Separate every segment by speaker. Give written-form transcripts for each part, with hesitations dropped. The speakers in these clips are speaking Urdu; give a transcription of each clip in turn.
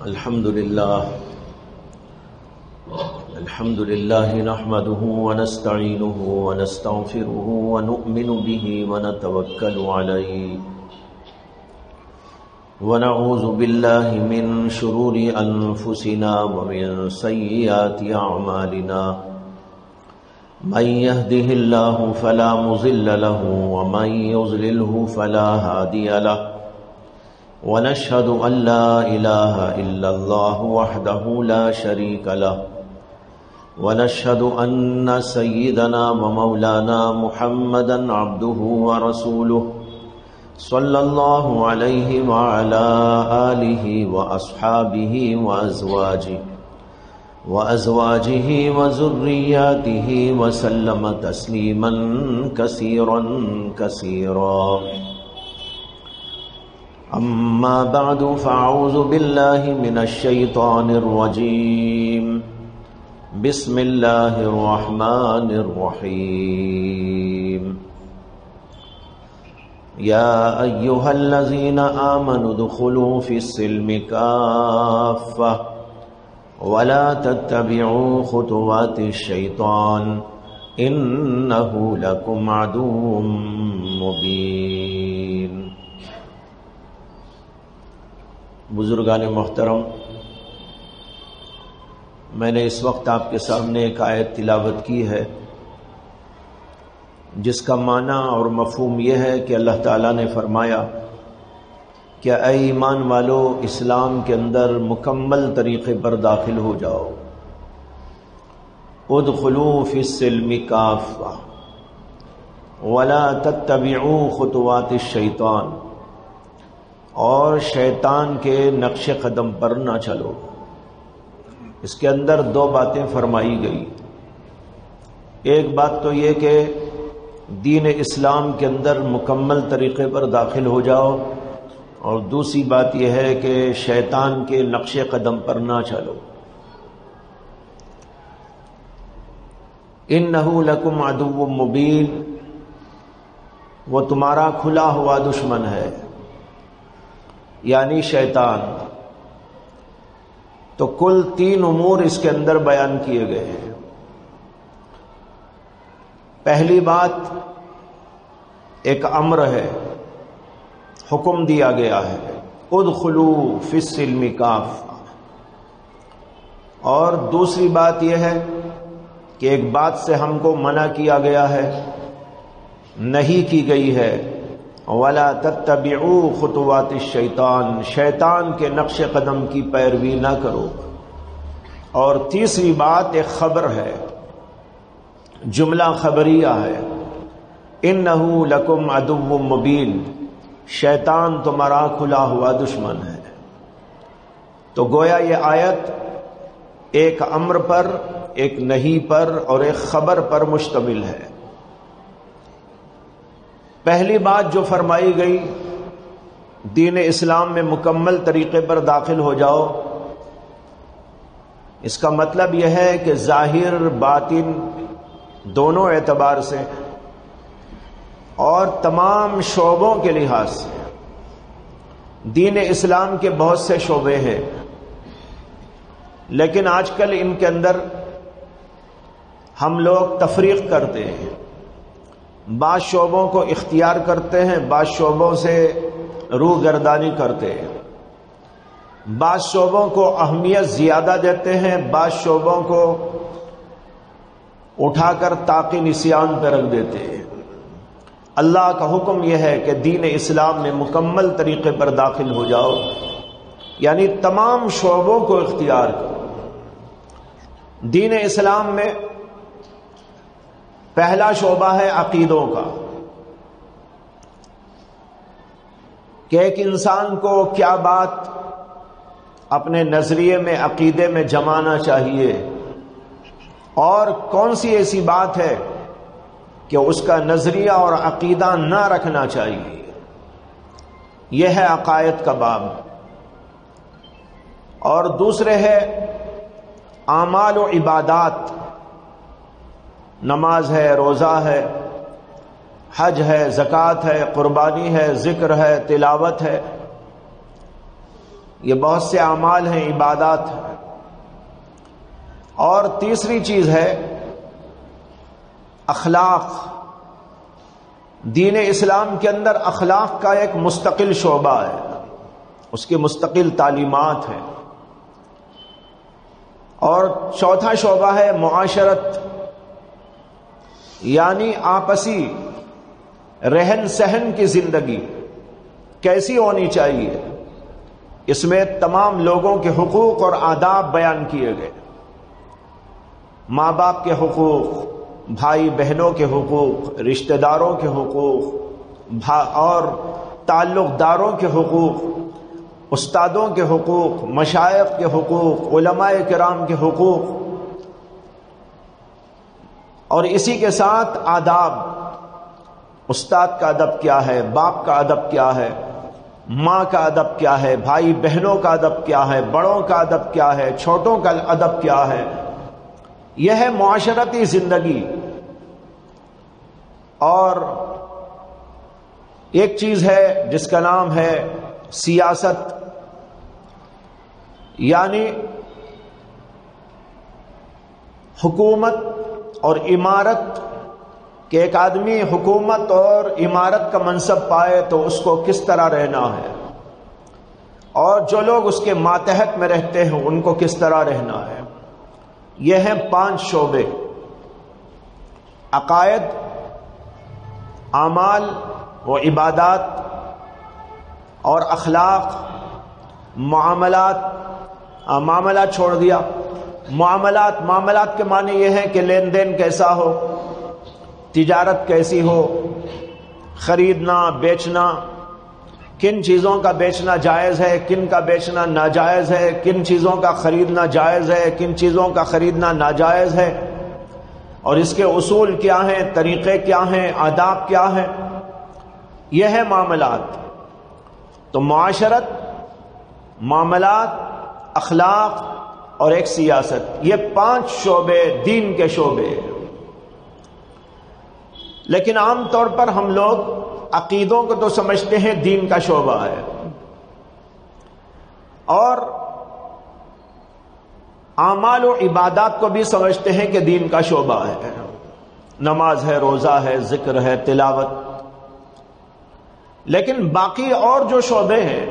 Speaker 1: الحمد لله نحمده ونستعينه ونستغفره ونؤمن به ونتوكل عليه ونعوذ بالله من شرور أنفسنا ومن سيئات أعمالنا من يهده الله فلا مضل له ومن يضلله فلا هادي له ونشهد أن لا إله إلا الله وحده لا شريك له ونشهد أن سيدنا ومولانا محمدا عبده ورسوله صلى الله عليه وعلى آله وأصحابه وأزواجه وذرياته وسلم تسليما كثيرا كثيرا. أما بعد فأعوذ بالله من الشيطان الرجيم. بسم الله الرحمن الرحيم. يا أيها الذين آمنوا ادخلوا في السلم كافة ولا تتبعوا خطوات الشيطان إنه لكم عدو مبين. بزرگان محترم، میں نے اس وقت آپ کے سامنے ایک آیت تلاوت کی ہے جس کا معنی اور مفہوم یہ ہے کہ اللہ تعالیٰ نے فرمایا کہ اے ایمان والو، اسلام کے اندر مکمل طریقے پر داخل ہو جاؤ. ادخلوا فی السلم کافہ ولا تتبعوا خطوات الشیطان، اور شیطان کے نقش قدم پر نہ چلو. اس کے اندر دو باتیں فرمائی گئی. ایک بات تو یہ کہ دین اسلام کے اندر مکمل طریقے پر داخل ہو جاؤ، اور دوسری بات یہ ہے کہ شیطان کے نقش قدم پر نہ چلو. انہ لکم عدو مبین، وہ تمہارا کھلا ہوا دشمن ہے، یعنی شیطان. تو کل 3 امور اس کے اندر بیان کیے گئے ہیں. پہلی بات ایک امر ہے، حکم دیا گیا ہے، ادخلوا فی السلم کافہ. اور دوسری بات یہ ہے کہ ایک بات سے ہم کو منع کیا گیا ہے، نہیں کی گئی ہے، وَلَا تَتَّبِعُوا خُطُوَاتِ الشَّيْطَانِ، شیطان کے نقش قدم کی پیروی نہ کرو. اور تیسری بات ایک خبر ہے، جملہ خبریہ ہے، اِنَّهُ لَكُمْ عَدُوٌّ مُّبِينٌ، شیطان تمہارا کھلا ہوا دشمن ہے. تو گویا یہ آیت ایک امر پر، ایک نہی پر اور ایک خبر پر مشتمل ہے. پہلی بات جو فرمائی گئی، دین اسلام میں مکمل طریقے پر داخل ہو جاؤ، اس کا مطلب یہ ہے کہ ظاہر باطن دونوں اعتبار سے اور تمام شعبوں کے لحاظ سے دین اسلام کے بہت سے شعبے ہیں، لیکن آج کل ان کے اندر ہم لوگ تفریق کرتے ہیں. بعض شعبوں کو اختیار کرتے ہیں، بعض شعبوں سے روح گردانی کرتے ہیں، بعض شعبوں کو اہمیت زیادہ دیتے ہیں، بعض شعبوں کو اٹھا کر طاق نسیان پہ رکھ دیتے ہیں. اللہ کا حکم یہ ہے کہ دین اسلام میں مکمل طریقے پر داخل ہو جاؤ، یعنی تمام شعبوں کو اختیار کرو. دین اسلام میں پہلا شعبہ ہے عقیدوں کا، کہ ایک انسان کو کیا بات اپنے نظریے میں، عقیدے میں جمانا چاہیے، اور کون سی ایسی بات ہے کہ اس کا نظریہ اور عقیدہ نہ رکھنا چاہیے. یہ ہے عقائد کا باب. اور دوسرے ہے اعمال و عبادات، نماز ہے، روزہ ہے، حج ہے، زکوٰۃ ہے، قربانی ہے، ذکر ہے، تلاوت ہے. یہ بہت سے اعمال ہیں، عبادات ہیں۔ اور تیسری چیز ہے اخلاق۔ دین اسلام کے اندر اخلاق کا ایک مستقل شعبہ ہے، اس کی مستقل تعلیمات ہیں۔ اور چوتھا شعبہ ہے معاشرت، یعنی آپسی رہن سہن کی زندگی کیسی ہونی چاہیے۔ اس میں تمام لوگوں کے حقوق اور آداب بیان کیے گئے، ماں باپ کے حقوق، بھائی بہنوں کے حقوق، رشتہ داروں کے حقوق اور تعلق داروں کے حقوق، استادوں کے حقوق، مشائخ کے حقوق، علماء کرام کے حقوق، اور اسی کے ساتھ آداب۔ استاد کا ادب کیا ہے، باپ کا ادب کیا ہے، ماں کا ادب کیا ہے، بھائی بہنوں کا ادب کیا ہے، بڑوں کا ادب کیا ہے، چھوٹوں کا ادب کیا ہے۔ یہ ہے معاشرتی زندگی۔ اور ایک چیز ہے جس کا نام ہے سیاست، یعنی حکومت اور امارت، کہ ایک آدمی حکومت اور امارت کا منصب پائے تو اس کو کس طرح رہنا ہے، اور جو لوگ اس کے ماتحت میں رہتے ہیں ان کو کس طرح رہنا ہے۔ یہ ہیں 5 شعبے: عقائد، اعمال و عبادات اور اخلاق، معاملات۔ معاملات چھوڑ دیا، معاملات کے معنی یہ ہے کہ لین دین کیسا ہو، تجارت کیسی ہو، خریدنا بیچنا، کن چیزوں کا بیچنا جائز ہے، کن کا بیچنا ناجائز ہے، کن چیزوں کا خریدنا جائز ہے، کن چیزوں کا خریدنا ناجائز ہے، اور اس کے اصول کیا ہیں، طریقے کیا ہیں، آداب کیا ہیں۔ یہ ہے معاملات۔ تو معاشرت، معاملات، اخلاق اور ایک سیاست، یہ 5 شعبے دین کے شعبے ہیں۔ لیکن عام طور پر ہم لوگ عقیدوں کو تو سمجھتے ہیں دین کا شعبہ ہے، اور اعمال و عبادات کو بھی سمجھتے ہیں کہ دین کا شعبہ ہے، نماز ہے، روزہ ہے، ذکر ہے، تلاوت۔ لیکن باقی اور جو شعبے ہیں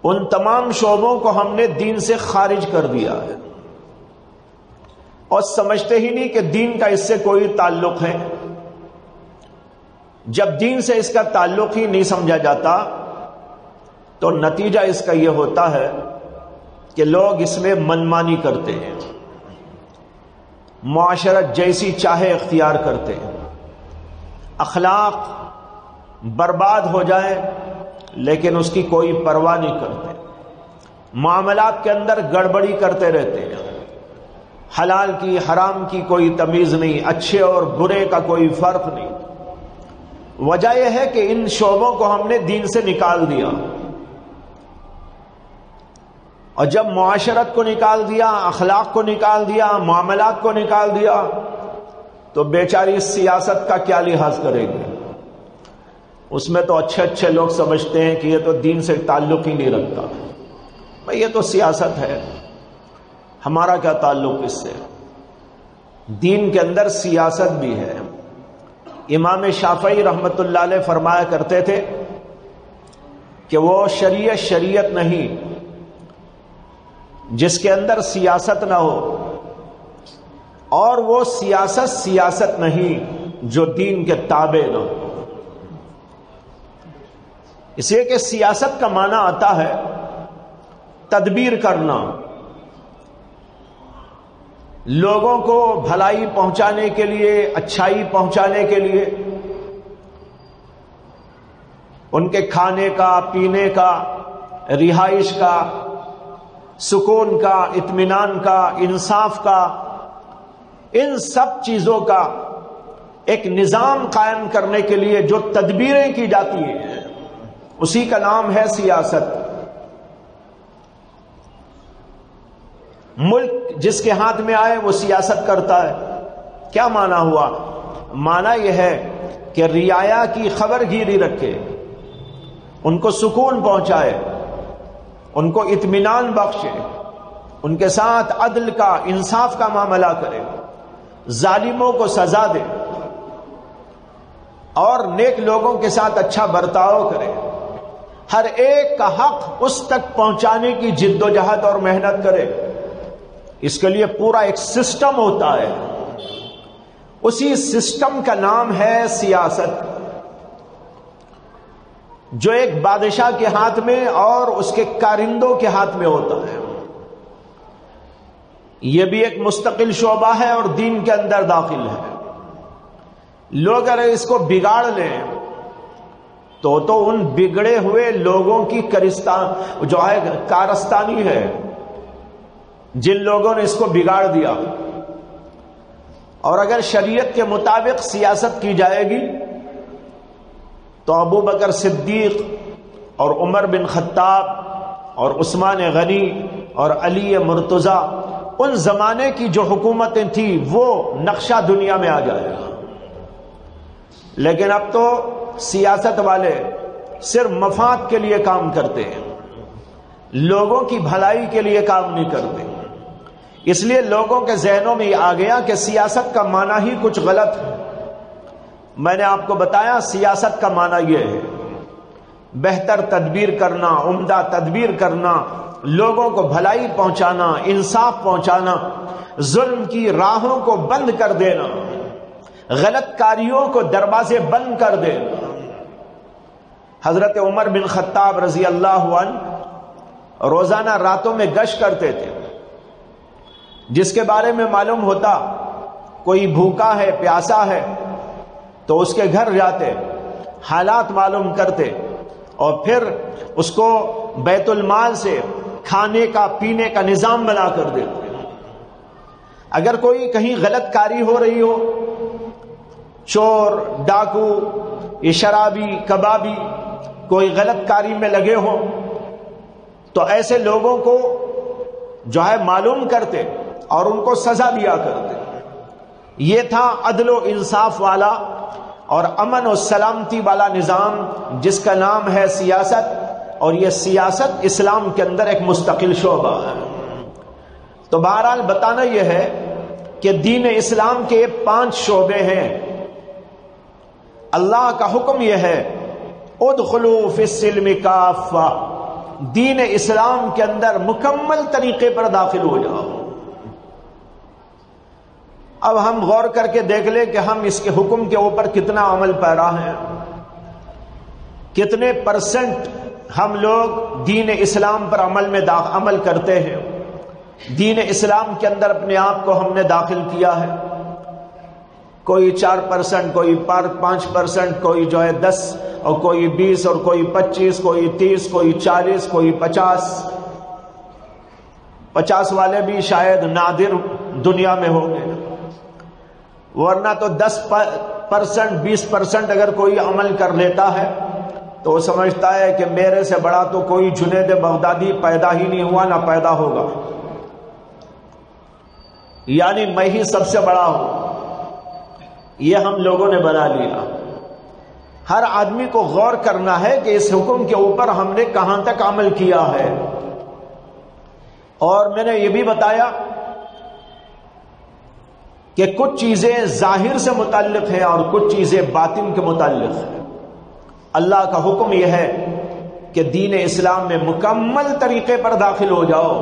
Speaker 1: ان تمام شعبوں کو ہم نے دین سے خارج کر دیا ہے، اور سمجھتے ہی نہیں کہ دین کا اس سے کوئی تعلق ہے۔ جب دین سے اس کا تعلق ہی نہیں سمجھا جاتا تو نتیجہ اس کا یہ ہوتا ہے کہ لوگ اس میں منمانی کرتے ہیں، معاشرت جیسی چاہے اختیار کرتے ہیں، اخلاق برباد ہو جائے لیکن اس کی کوئی پرواہ نہیں کرتے، معاملات کے اندر گڑبڑی کرتے رہتے ہیں، حلال کی حرام کی کوئی تمیز نہیں، اچھے اور برے کا کوئی فرق نہیں۔ وجہ یہ ہے کہ ان شعبوں کو ہم نے دین سے نکال دیا، اور جب معاشرت کو نکال دیا، اخلاق کو نکال دیا، معاملات کو نکال دیا، تو بیچاری سیاست کا کیا لحاظ کرے گی؟ اس میں تو اچھے اچھے لوگ سمجھتے ہیں کہ یہ تو دین سے تعلق ہی نہیں رکھتا، بھئی یہ تو سیاست ہے، ہمارا کیا تعلق اس سے؟ دین کے اندر سیاست بھی ہے۔ امام شافعی رحمت اللہ علیہ فرمایا کرتے تھے کہ وہ شریعت نہیں جس کے اندر سیاست نہ ہو، اور وہ سیاست نہیں جو دین کے تابع نہ ہو۔ اس لیے کہ سیاست کا معنی آتا ہے تدبیر کرنا، لوگوں کو بھلائی پہنچانے کے لیے، اچھائی پہنچانے کے لیے، ان کے کھانے کا، پینے کا، رہائش کا، سکون کا، اطمینان کا، انصاف کا، ان سب چیزوں کا ایک نظام قائم کرنے کے لیے جو تدبیریں کی جاتی ہیں اسی کا نام ہے سیاست۔ ملک جس کے ہاتھ میں آئے وہ سیاست کرتا ہے۔ کیا معنی ہوا؟ معنی یہ ہے کہ رعایا کی خبر گیری رکھے، ان کو سکون پہنچائے، ان کو اطمینان بخشے، ان کے ساتھ عدل کا، انصاف کا معاملہ کرے، ظالموں کو سزا دے اور نیک لوگوں کے ساتھ اچھا برتاؤ کرے، ہر ایک کا حق اس تک پہنچانے کی جد و جہد اور محنت کرے۔ اس کے لیے پورا ایک سسٹم ہوتا ہے، اسی سسٹم کا نام ہے سیاست، جو ایک بادشاہ کے ہاتھ میں اور اس کے کارندوں کے ہاتھ میں ہوتا ہے۔ یہ بھی ایک مستقل شعبہ ہے اور دین کے اندر داخل ہے۔ لوگ اگر اس کو بگاڑ لیں تو ان بگڑے ہوئے لوگوں کی جو ہے کارستانی ہے، جن لوگوں نے اس کو بگاڑ دیا۔ اور اگر شریعت کے مطابق سیاست کی جائے گی تو ابو بکر صدیق اور عمر بن خطاب اور عثمان غنی اور علی مرتضیٰ، ان زمانے کی جو حکومتیں تھیں وہ نقشہ دنیا میں آ جائے گا۔ لیکن اب تو سیاست والے صرف مفاد کے لیے کام کرتے ہیں، لوگوں کی بھلائی کے لیے کام نہیں کرتے۔ اس لیے لوگوں کے ذہنوں میں یہ آ گیا کہ سیاست کا معنی ہی کچھ غلط ہے۔ میں نے آپ کو بتایا سیاست کا معنی یہ ہے بہتر تدبیر کرنا، عمدہ تدبیر کرنا، لوگوں کو بھلائی پہنچانا، انصاف پہنچانا، ظلم کی راہوں کو بند کر دینا، غلط کاریوں کو دروازے بند کر دینا۔ حضرت عمر بن خطاب رضی اللہ عنہ روزانہ راتوں میں گشت کرتے تھے، جس کے بارے میں معلوم ہوتا کوئی بھوکا ہے، پیاسا ہے، تو اس کے گھر جاتے، حالات معلوم کرتے اور پھر اس کو بیت المال سے کھانے کا پینے کا نظام بنا کر دیتے۔ اگر کوئی کہیں غلط کاری ہو رہی ہو، چور، ڈاکو، یہ شرابی، کبابی کوئی غلط کاری میں لگے ہوں تو ایسے لوگوں کو جو ہے معلوم کرتے اور ان کو سزا دیا کرتے۔ یہ تھا عدل و انصاف والا اور امن و سلامتی والا نظام جس کا نام ہے سیاست، اور یہ سیاست اسلام کے اندر ایک مستقل شعبہ ہے۔ تو بہرحال بتانا یہ ہے کہ دین اسلام کے 5 شعبے ہیں۔ اللہ کا حکم یہ ہے ادخلوا فی السلم کافہ، دین اسلام کے اندر مکمل طریقے پر داخل ہو جاؤ۔ اب ہم غور کر کے دیکھ لیں کہ ہم اس کے حکم کے اوپر کتنا عمل پیرا ہیں، کتنے % ہم لوگ دین اسلام پر عمل کرتے ہیں، دین اسلام کے اندر اپنے آپ کو ہم نے داخل کیا ہے۔ کوئی 4%، کوئی 5%، کوئی جو ہے 10 اور کوئی 20 اور کوئی 25، کوئی 30، کوئی 40، کوئی 50 والے بھی شاید نادر دنیا میں ہوں گے، ورنہ تو 10%، 20% اگر کوئی عمل کر لیتا ہے تو وہ سمجھتا ہے کہ میرے سے بڑا تو کوئی جنید بغدادی پیدا ہی نہیں ہوا، نہ پیدا ہوگا، یعنی میں ہی سب سے بڑا ہوں۔ یہ ہم لوگوں نے بنا لیا۔ ہر آدمی کو غور کرنا ہے کہ اس حکم کے اوپر ہم نے کہاں تک عمل کیا ہے۔ اور میں نے یہ بھی بتایا کہ کچھ چیزیں ظاہر سے متعلق ہیں اور کچھ چیزیں باطن کے متعلق ہیں۔ اللہ کا حکم یہ ہے کہ دین اسلام میں مکمل طریقے پر داخل ہو جاؤ،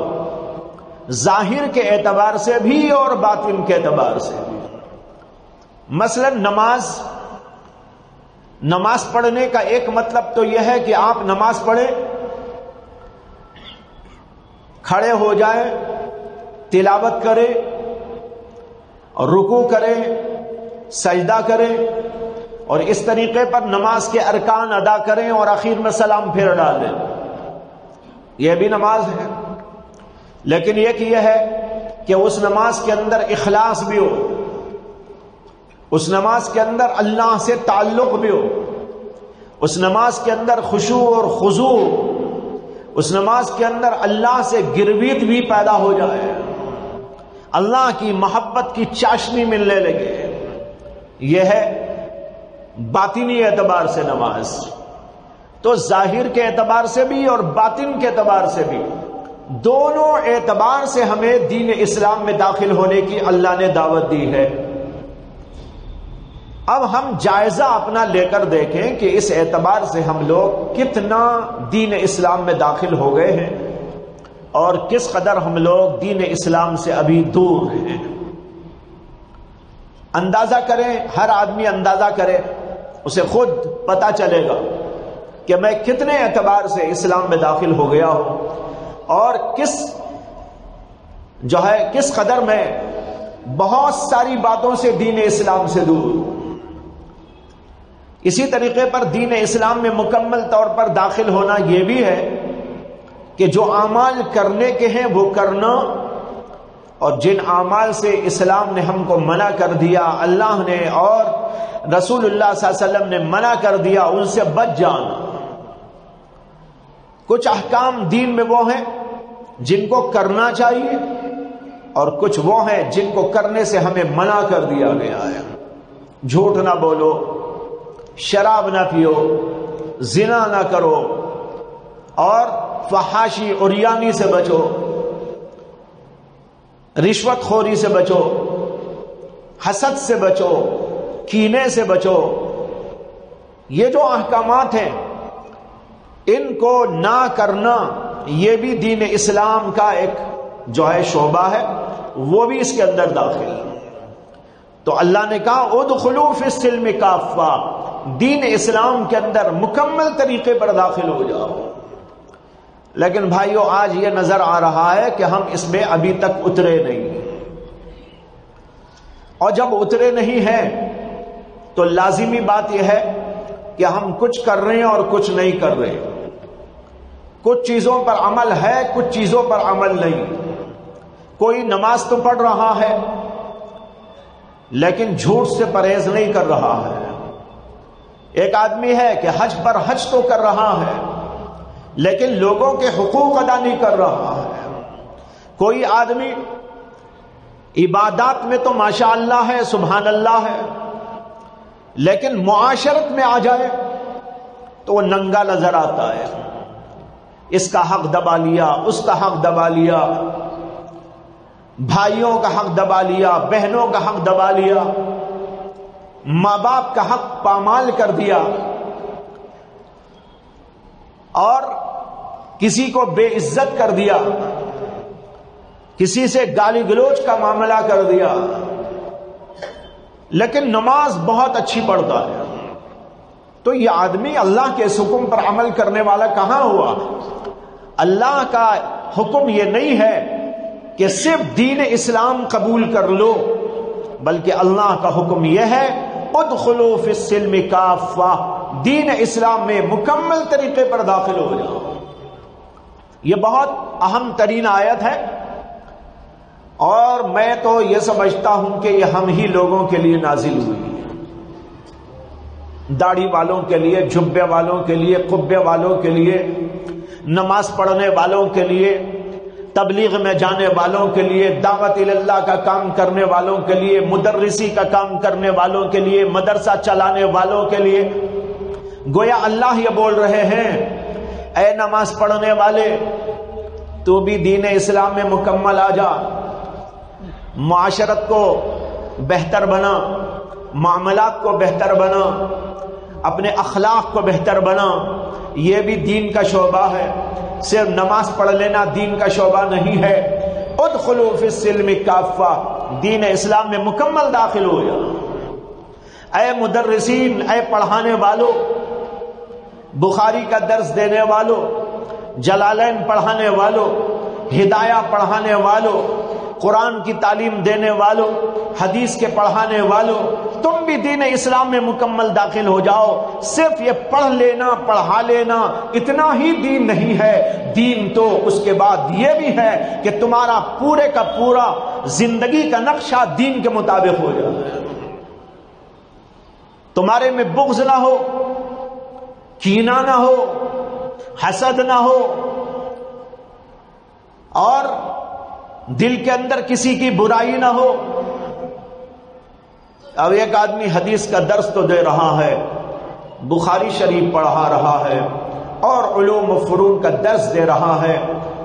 Speaker 1: ظاہر کے اعتبار سے بھی اور باطن کے اعتبار سے بھی۔ مثلا نماز پڑھنے کا ایک مطلب تو یہ ہے کہ آپ نماز پڑھیں، کھڑے ہو جائیں، تلاوت کریں اور رکوع کریں، سجدہ کریں اور اس طریقے پر نماز کے ارکان ادا کریں اور آخر میں سلام پھیر ڈالیں، یہ بھی نماز ہے۔ لیکن ایک یہ ہے کہ اس نماز کے اندر اخلاص بھی ہو، اس نماز کے اندر اللہ سے تعلق بھی ہو، اس نماز کے اندر خشوع اور خضوع، اس نماز کے اندر اللہ سے گرویت بھی پیدا ہو جائے، اللہ کی محبت کی چاشنی ملنے لگے۔ یہ ہے باطنی اعتبار سے نماز۔ تو ظاہر کے اعتبار سے بھی اور باطن کے اعتبار سے بھی، دونوں اعتبار سے ہمیں دین اسلام میں داخل ہونے کی اللہ نے دعوت دی ہے۔ اب ہم جائزہ اپنا لے کر دیکھیں کہ اس اعتبار سے ہم لوگ کتنا دین اسلام میں داخل ہو گئے ہیں اور کس قدر ہم لوگ دین اسلام سے ابھی دور ہیں۔ اندازہ کریں، ہر آدمی اندازہ کرے، اسے خود پتہ چلے گا کہ میں کتنے اعتبار سے اسلام میں داخل ہو گیا ہوں اور کس قدر میں بہت ساری باتوں سے دین اسلام سے دور ہوں۔ اسی طریقے پر دین اسلام میں مکمل طور پر داخل ہونا یہ بھی ہے کہ جو اعمال کرنے کے ہیں وہ کرنا، اور جن اعمال سے اسلام نے ہم کو منع کر دیا، اللہ نے اور رسول اللہ صلی اللہ علیہ وسلم نے منع کر دیا، ان سے بچ جانا۔ کچھ احکام دین میں وہ ہیں جن کو کرنا چاہیے اور کچھ وہ ہیں جن کو کرنے سے ہمیں منع کر دیا گیا ہے۔ جھوٹ نہ بولو، شراب نہ پیو، زنا نہ کرو، اور فحاشی عریانی سے بچو، رشوت خوری سے بچو، حسد سے بچو، کینے سے بچو۔ یہ جو احکامات ہیں ان کو نہ کرنا یہ بھی دین اسلام کا ایک شعبہ ہے، وہ بھی اس کے اندر داخل ہے۔ تو اللہ نے کہا ادخلوا فی السلم کافہ، دین اسلام کے اندر مکمل طریقے پر داخل ہو جاؤ۔ لیکن بھائیو آج یہ نظر آ رہا ہے کہ ہم اس میں ابھی تک اترے نہیں، اور جب اترے نہیں ہیں تو لازمی بات یہ ہے کہ ہم کچھ کر رہے ہیں اور کچھ نہیں کر رہے، کچھ چیزوں پر عمل ہے، کچھ چیزوں پر عمل نہیں۔ کوئی نماز تو پڑھ رہا ہے لیکن جھوٹ سے پرہیز نہیں کر رہا ہے۔ ایک آدمی ہے کہ حج پر حج تو کر رہا ہے لیکن لوگوں کے حقوق ادا نہیں کر رہا ہے۔ کوئی آدمی عبادات میں تو ماشاء اللہ ہے، سبحان اللہ ہے، لیکن معاشرت میں آ جائے تو وہ ننگا نظر آتا ہے، اس کا حق دبا لیا، اس کا حق دبا لیا، بھائیوں کا حق دبا لیا، بہنوں کا حق دبا لیا، ماں باپ کا حق پامال کر دیا، اور کسی کو بے عزت کر دیا، کسی سے گالی گلوچ کا معاملہ کر دیا، لیکن نماز بہت اچھی پڑھتا ہے۔ تو یہ آدمی اللہ کے اس حکم پر عمل کرنے والا کہاں ہوا؟ اللہ کا حکم یہ نہیں ہے کہ صرف دین اسلام قبول کر لو، بلکہ اللہ کا حکم یہ ہے ادخلوا فی السلم کافہ، دین اسلام میں مکمل طریقے پر داخل ہو جاؤ۔ یہ بہت اہم ترین آیت ہے، اور میں تو یہ سمجھتا ہوں کہ یہ ہم ہی لوگوں کے لیے نازل ہوئی ہے، داڑھی والوں کے لیے، جبے والوں کے لیے، قبے والوں کے لیے، نماز پڑھنے والوں کے لیے، تبلیغ میں جانے والوں کے لیے، دعوت اللہ کا کام کرنے والوں کے لیے، مدرسی کا کام کرنے والوں کے لیے، مدرسہ چلانے والوں کے لیے۔ گویا اللہ یہ بول رہے ہیں اے نماز پڑھنے والے، تو بھی دین اسلام میں مکمل آ جا، معاشرت کو بہتر بنا، معاملات کو بہتر بنا، اپنے اخلاق کو بہتر بنا۔ یہ بھی دین کا شعبہ ہے، صرف نماز پڑھ لینا دین کا شعبہ نہیں ہے۔ ادخلوا فی السلم کافہ، دین اسلام میں مکمل داخل ہو جا۔ اے مدرسین، اے پڑھانے والوں، بخاری کا درس دینے والوں، جلالین پڑھانے والوں، ہدایہ پڑھانے والوں، قرآن کی تعلیم دینے والوں، حدیث کے پڑھانے والوں، تم بھی دین اسلام میں مکمل داخل ہو جاؤ۔ صرف یہ پڑھ لینا، پڑھا لینا اتنا ہی دین نہیں ہے، دین تو اس کے بعد یہ بھی ہے کہ تمہارا پورے کا پورا زندگی کا نقشہ دین کے مطابق ہو جائے، تمہارے میں بغض نہ ہو، کینہ نہ ہو، حسد نہ ہو، اور دل کے اندر کسی کی برائی نہ ہو۔ اب ایک آدمی حدیث کا درس تو دے رہا ہے، بخاری شریف پڑھا رہا ہے، اور علوم و فنون کا درس دے رہا ہے،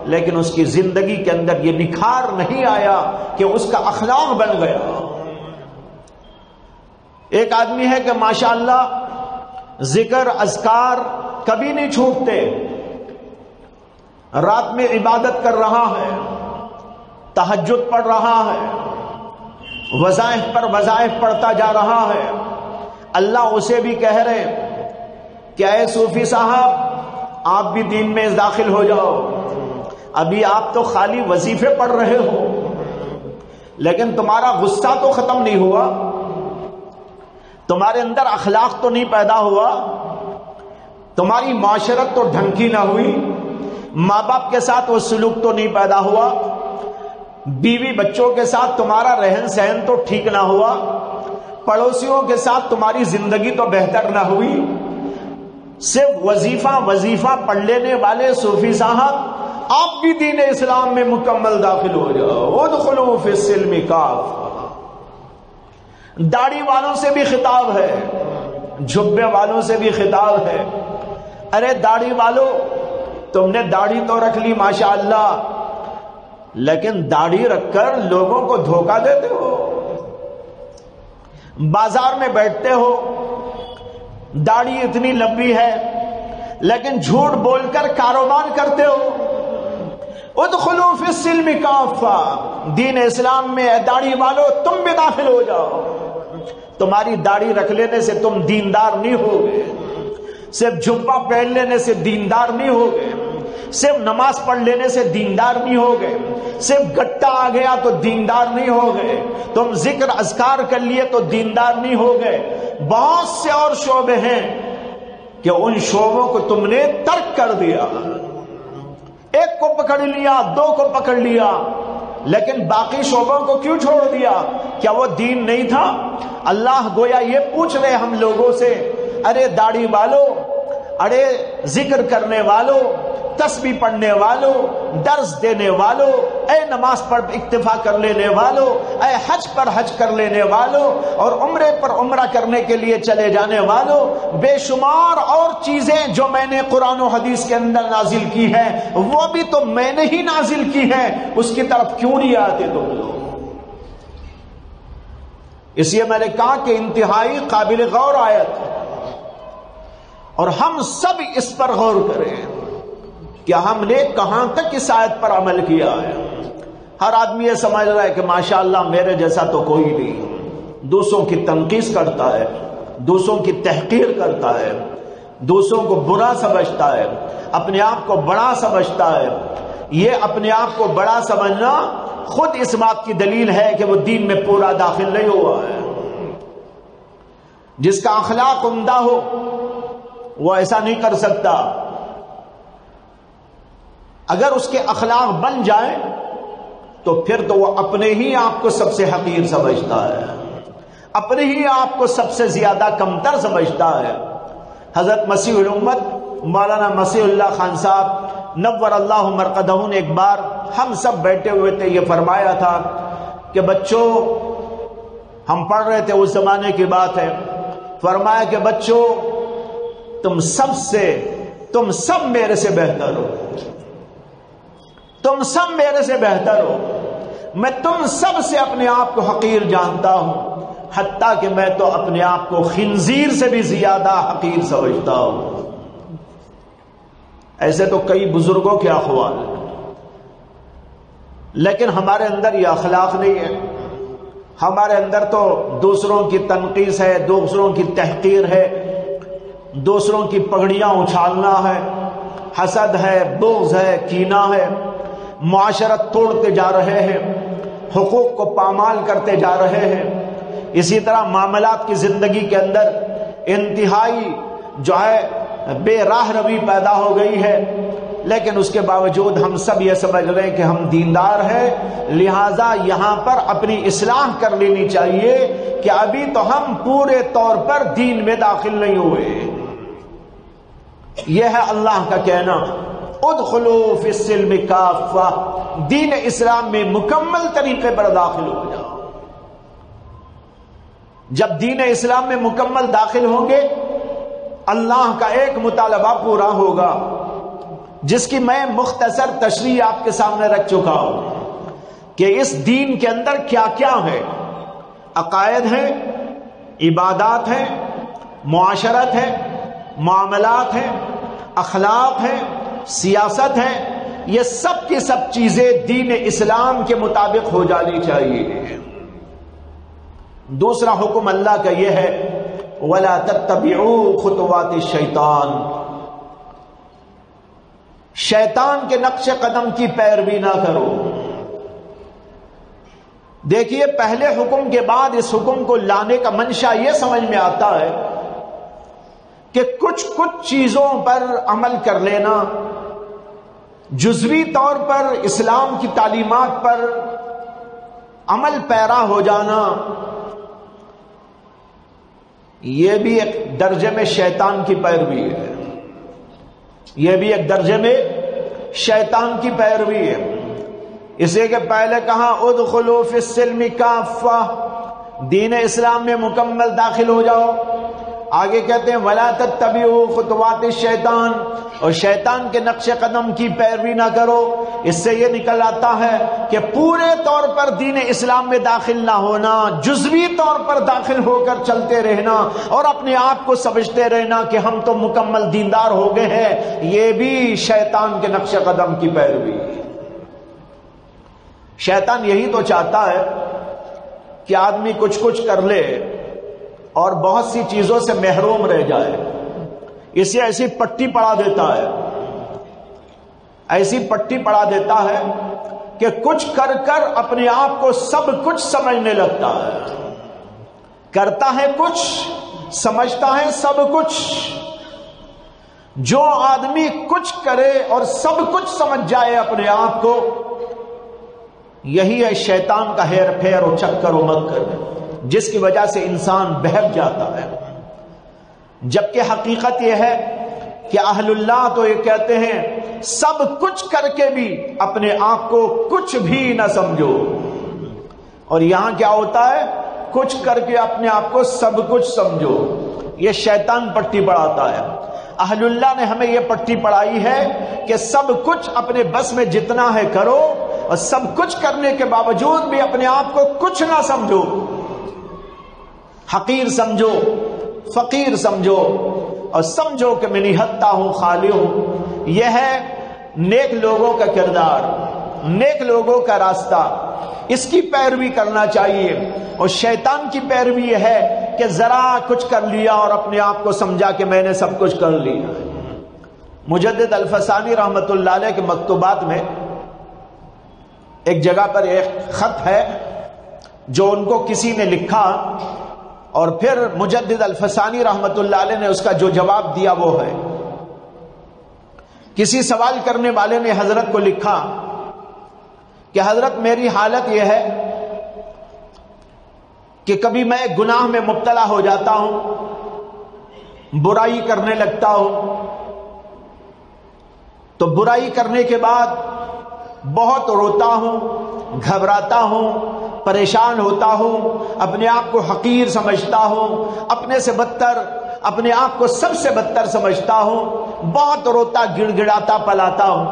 Speaker 1: لیکن اس کی زندگی کے اندر یہ نکھار نہیں آیا کہ اس کا اخلاق بن گیا۔ ایک آدمی ہے کہ ماشاءاللہ ذکر اذکار کبھی نہیں چھوٹتے، رات میں عبادت کر رہا ہے، تہجد پڑھ رہا ہے، وظائف پر وظائف پڑھتا جا رہا ہے۔ اللہ اسے بھی کہہ رہے کہ اے صوفی صاحب آپ بھی دین میں داخل ہو جاؤ، ابھی آپ تو خالی وظیفے پڑھ رہے ہو، لیکن تمہارا غصہ تو ختم نہیں ہوا، تمہارے اندر اخلاق تو نہیں پیدا ہوا، تمہاری معاشرت تو ڈھنگ کی نہ ہوئی، ماں باپ کے ساتھ وہ سلوک تو نہیں پیدا ہوا، بیوی بچوں کے ساتھ تمہارا رہن سہن تو ٹھیک نہ ہوا، پڑوسیوں کے ساتھ تمہاری زندگی تو بہتر نہ ہوئی۔ صرف وظیفہ پڑھ لینے والے صوفی صاحب آپ بھی دین اسلام میں مکمل داخل ہو جاؤ، ادخلوا فی السلم کافہ۔ داڑھی والوں سے بھی خطاب ہے، جھبے والوں سے بھی خطاب ہے، ارے داڑھی والوں تم نے داڑھی تو رکھ لی ماشاءاللہ، لیکن داڑھی رکھ کر لوگوں کو دھوکہ دیتے ہو، بازار میں بیٹھتے ہو، داڑھی اتنی لمبی ہے لیکن جھوٹ بول کر کاروبار کرتے ہو۔ ادخلوا فی السلم کافہ، دین اسلام میں داڑھی والوں تم بھی داخل ہو جاؤ۔ تمہاری داڑھی رکھ لینے سے تم دیندار نہیں ہوگے، صرف جھبا پہن لینے سے دیندار نہیں ہوگے، صرف نماز پڑھ لینے سے دیندار نہیں ہوگے، صرف گٹا آ گیا تو دیندار نہیں ہوگے، تم ذکر اذکار کر لیے تو دیندار نہیں ہوگے۔ بہت سے اور شعبے ہیں کہ ان شعبوں کو تم نے ترک کر دیا، ایک کو پکڑ لیا، دو کو پکڑ لیا، لیکن باقی شعبوں کو کیوں چھوڑ دیا؟ کیا وہ دین نہیں تھا؟ اللہ گویا یہ پوچھ رہے ہم لوگوں سے، ارے داڑھی والوں، ارے ذکر کرنے والوں، تسبیح پڑھنے والوں، درس دینے والوں، اے نماز پر اکتفا کر لینے والوں، اے حج پر حج کر لینے والوں، اور عمرے پر عمرہ کرنے کے لیے چلے جانے والوں، بے شمار اور چیزیں جو میں نے قرآن و حدیث کے اندر نازل کی ہے وہ بھی تو میں نے ہی نازل کی ہے، اس کی طرف کیوں نہیں آتے تم لوگ؟ اس لیے میں نے کہا کہ انتہائی قابل غور آیت ہے، اور ہم سب اس پر غور کریں کہ ہم نے کہاں تک اس آیت پر عمل کیا ہے۔ ہر آدمی یہ سمجھ رہا ہے کہ ماشاءاللہ میرے جیسا تو کوئی نہیں، دوسروں کی تنقید کرتا ہے، دوسروں کی تحقیر کرتا ہے، دوسروں کو برا سمجھتا ہے، اپنے آپ کو بڑا سمجھتا ہے۔ یہ اپنے آپ کو بڑا سمجھنا خود اس بات کی دلیل ہے کہ وہ دین میں پورا داخل نہیں ہوا ہے۔ جس کا اخلاق عمدہ ہو وہ ایسا نہیں کر سکتا۔ اگر اس کے اخلاق بن جائیں تو پھر تو وہ اپنے ہی آپ کو سب سے حقیر سمجھتا ہے، اپنے ہی آپ کو سب سے زیادہ کمتر سمجھتا ہے۔ حضرت مسیح الامت مولانا مسیح اللہ خان صاحب نور اللہ مرقدہ نے ایک بار ہم سب بیٹھے ہوئے تھے، یہ فرمایا تھا کہ بچوں، ہم پڑھ رہے تھے اس زمانے کی بات ہے، فرمایا کہ بچوں تم سب میرے سے بہتر ہو، تم سب میرے سے بہتر ہو، میں تم سب سے اپنے آپ کو حقیر جانتا ہوں، حتیٰ کہ میں تو اپنے آپ کو خنزیر سے بھی زیادہ حقیر سمجھتا ہوں۔ ایسے تو کئی بزرگوں کے اقوال ہیں، لیکن ہمارے اندر یہ اخلاق نہیں ہے۔ ہمارے اندر تو دوسروں کی تنقید ہے، دوسروں کی تحقیر ہے، دوسروں کی پگڑیاں اچھالنا ہے، حسد ہے، بغض ہے، کینہ ہے، معاشرت توڑتے جا رہے ہیں، حقوق کو پامال کرتے جا رہے ہیں۔ اسی طرح معاملات کی زندگی کے اندر انتہائی جو ہے بے راہ روی پیدا ہو گئی ہے، لیکن اس کے باوجود ہم سب یہ سمجھ رہے ہیں کہ ہم دیندار ہیں، لہٰذا یہاں پر اپنی اصلاح کر لینی چاہیے کہ ابھی تو ہم پورے طور پر دین میں داخل نہیں ہوئے۔ یہ ہے اللہ کا کہنا، ادخلوا فی السلم کافہ، دین اسلام میں مکمل طریقے پر داخل ہو جاؤ۔ جب دین اسلام میں مکمل داخل ہوں گے، اللہ کا ایک مطالبہ پورا ہوگا جس کی میں مختصر تشریح آپ کے سامنے رکھ چکا ہوں کہ اس دین کے اندر کیا کیا ہے. عقائد ہیں، عبادات ہیں، معاشرت ہے، معاملات ہیں، اخلاق ہیں، سیاست ہے. یہ سب کی سب چیزیں دین اسلام کے مطابق ہو جانی چاہیے. دوسرا حکم اللہ کا یہ ہے وَلَا تَتَّبِعُوا خُطُوَاتِ الشَّيْطَانِ، شیطان کے نقش قدم کی پیروی نہ کرو. دیکھیے پہلے حکم کے بعد اس حکم کو لانے کا منشا یہ سمجھ میں آتا ہے کہ کچھ چیزوں پر عمل کر لینا، جزوی طور پر اسلام کی تعلیمات پر عمل پیرا ہو جانا، یہ بھی ایک درجے میں شیطان کی پیروی ہے. یہ بھی ایک درجے میں شیطان کی پیروی ہے. اسے کہ پہلے کہا ادخلوا فی السلم کافہ، دین اسلام میں مکمل داخل ہو جاؤ. آگے کہتے ہیں ولا تتبعوا خطوات الشیطان، اور شیطان کے نقش قدم کی پیروی نہ کرو. اس سے یہ نکل آتا ہے کہ پورے طور پر دین اسلام میں داخل نہ ہونا، جزوی طور پر داخل ہو کر چلتے رہنا اور اپنے آپ کو سمجھتے رہنا کہ ہم تو مکمل دیندار ہو گئے ہیں، یہ بھی شیطان کے نقش قدم کی پیروی. شیطان یہی تو چاہتا ہے کہ آدمی کچھ کر لے اور بہت سی چیزوں سے محروم رہ جائے. اسے ایسی پٹی پڑا دیتا ہے، ایسی پٹی پڑا دیتا ہے کہ کچھ کر کر اپنے آپ کو سب کچھ سمجھنے لگتا ہے. کرتا ہے کچھ، سمجھتا ہے سب کچھ. جو آدمی کچھ کرے اور سب کچھ سمجھ جائے اپنے آپ کو، یہی ہے شیطان کا ہیر پھیر و چکر و مکر، جس کی وجہ سے انسان بہک جاتا ہے. جبکہ حقیقت یہ ہے کہ اہل اللہ تو یہ کہتے ہیں سب کچھ کر کے بھی اپنے آپ کو کچھ بھی نہ سمجھو. اور یہاں کیا ہوتا ہے؟ کچھ کر کے اپنے آپ کو سب کچھ سمجھو. یہ شیطان پٹی پڑھاتا ہے. اہل اللہ نے ہمیں یہ پٹی پڑھائی ہے کہ سب کچھ اپنے بس میں جتنا ہے کرو، اور سب کچھ کرنے کے باوجود بھی اپنے آپ کو کچھ نہ سمجھو. حقیر سمجھو، فقیر سمجھو، اور سمجھو کہ میں نہتا ہوں، خالی ہوں. یہ ہے نیک لوگوں کا کردار، نیک لوگوں کا راستہ. اس کی پیروی کرنا چاہیے. اور شیطان کی پیروی یہ ہے کہ ذرا کچھ کر لیا اور اپنے آپ کو سمجھا کہ میں نے سب کچھ کر لیا. مجدد الفسانی رحمت اللہ علیہ کے مکتوبات میں ایک جگہ پر ایک خط ہے جو ان کو کسی نے لکھا، اور پھر مجدد الفسانی رحمت اللہ علیہ نے اس کا جو جواب دیا وہ ہے. کسی سوال کرنے والے نے حضرت کو لکھا کہ حضرت میری حالت یہ ہے کہ کبھی میں گناہ میں مبتلا ہو جاتا ہوں، برائی کرنے لگتا ہوں، تو برائی کرنے کے بعد بہت روتا ہوں، گھبراتا ہوں، پریشان ہوتا ہوں، اپنے آپ کو حقیر سمجھتا ہوں، اپنے سے بدتر، اپنے آپ کو سب سے بدتر سمجھتا ہوں، بہت روتا گڑ گڑاتا پلاتا ہوں.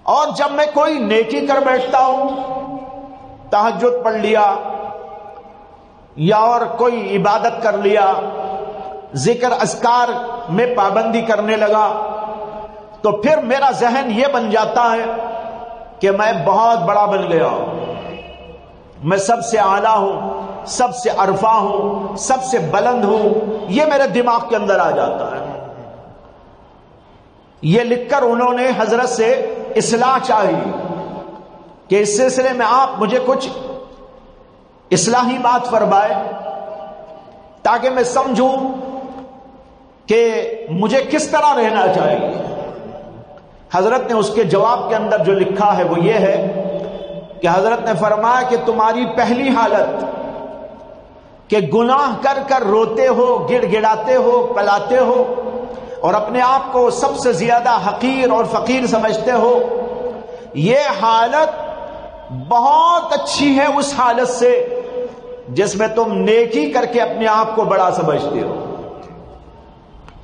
Speaker 1: اور جب میں کوئی نیکی کر بیٹھتا ہوں، تہجد پڑھ لیا یا اور کوئی عبادت کر لیا، ذکر اذکار میں پابندی کرنے لگا، تو پھر میرا ذہن یہ بن جاتا ہے کہ میں بہت بڑا بن گیا ہوں، میں سب سے اعلیٰ ہوں، سب سے عرفہ ہوں، سب سے بلند ہوں. یہ میرے دماغ کے اندر آ جاتا ہے. یہ لکھ کر انہوں نے حضرت سے اصلاح چاہی کہ اس سلسلے میں آپ مجھے کچھ اصلاحی بات فرمائے تاکہ میں سمجھوں کہ مجھے کس طرح رہنا چاہیے. حضرت نے اس کے جواب کے اندر جو لکھا ہے وہ یہ ہے کہ حضرت نے فرمایا کہ تمہاری پہلی حالت کہ گناہ کر کر روتے ہو، گڑ گڑاتے ہو، پلاتے ہو اور اپنے آپ کو سب سے زیادہ حقیر اور فقیر سمجھتے ہو، یہ حالت بہت اچھی ہے اس حالت سے جس میں تم نیکی کر کے اپنے آپ کو بڑا سمجھتے ہو.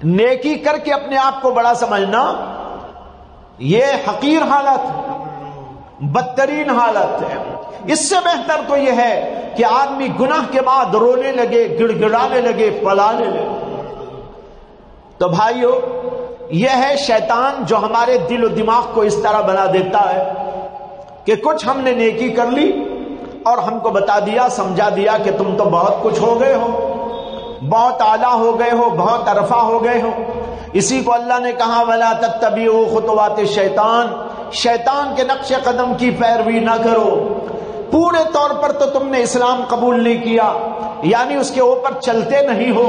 Speaker 1: نیکی کر کے اپنے آپ کو بڑا سمجھنا یہ حقیر حالت ہے، بدترین حالت ہے. اس سے بہتر تو یہ ہے کہ آدمی گناہ کے بعد رونے لگے، گڑ گڑانے لگے، پلانے لگے. تو بھائیو، یہ ہے شیطان جو ہمارے دل و دماغ کو اس طرح بنا دیتا ہے کہ کچھ ہم نے نیکی کر لی اور ہم کو بتا دیا، سمجھا دیا کہ تم تو بہت کچھ ہو گئے ہو، بہت اعلیٰ ہو گئے ہو، بہت عرفہ ہو گئے ہو. اسی کو اللہ نے کہا وَلَا تَتَّبِعُوا خُطُوَاتِ الشَّيْطَانِ، شیطان کے نقش قدم کی پیروی نہ کرو. پورے طور پر تو تم نے اسلام قبول نہیں کیا، یعنی اس کے اوپر چلتے نہیں ہو،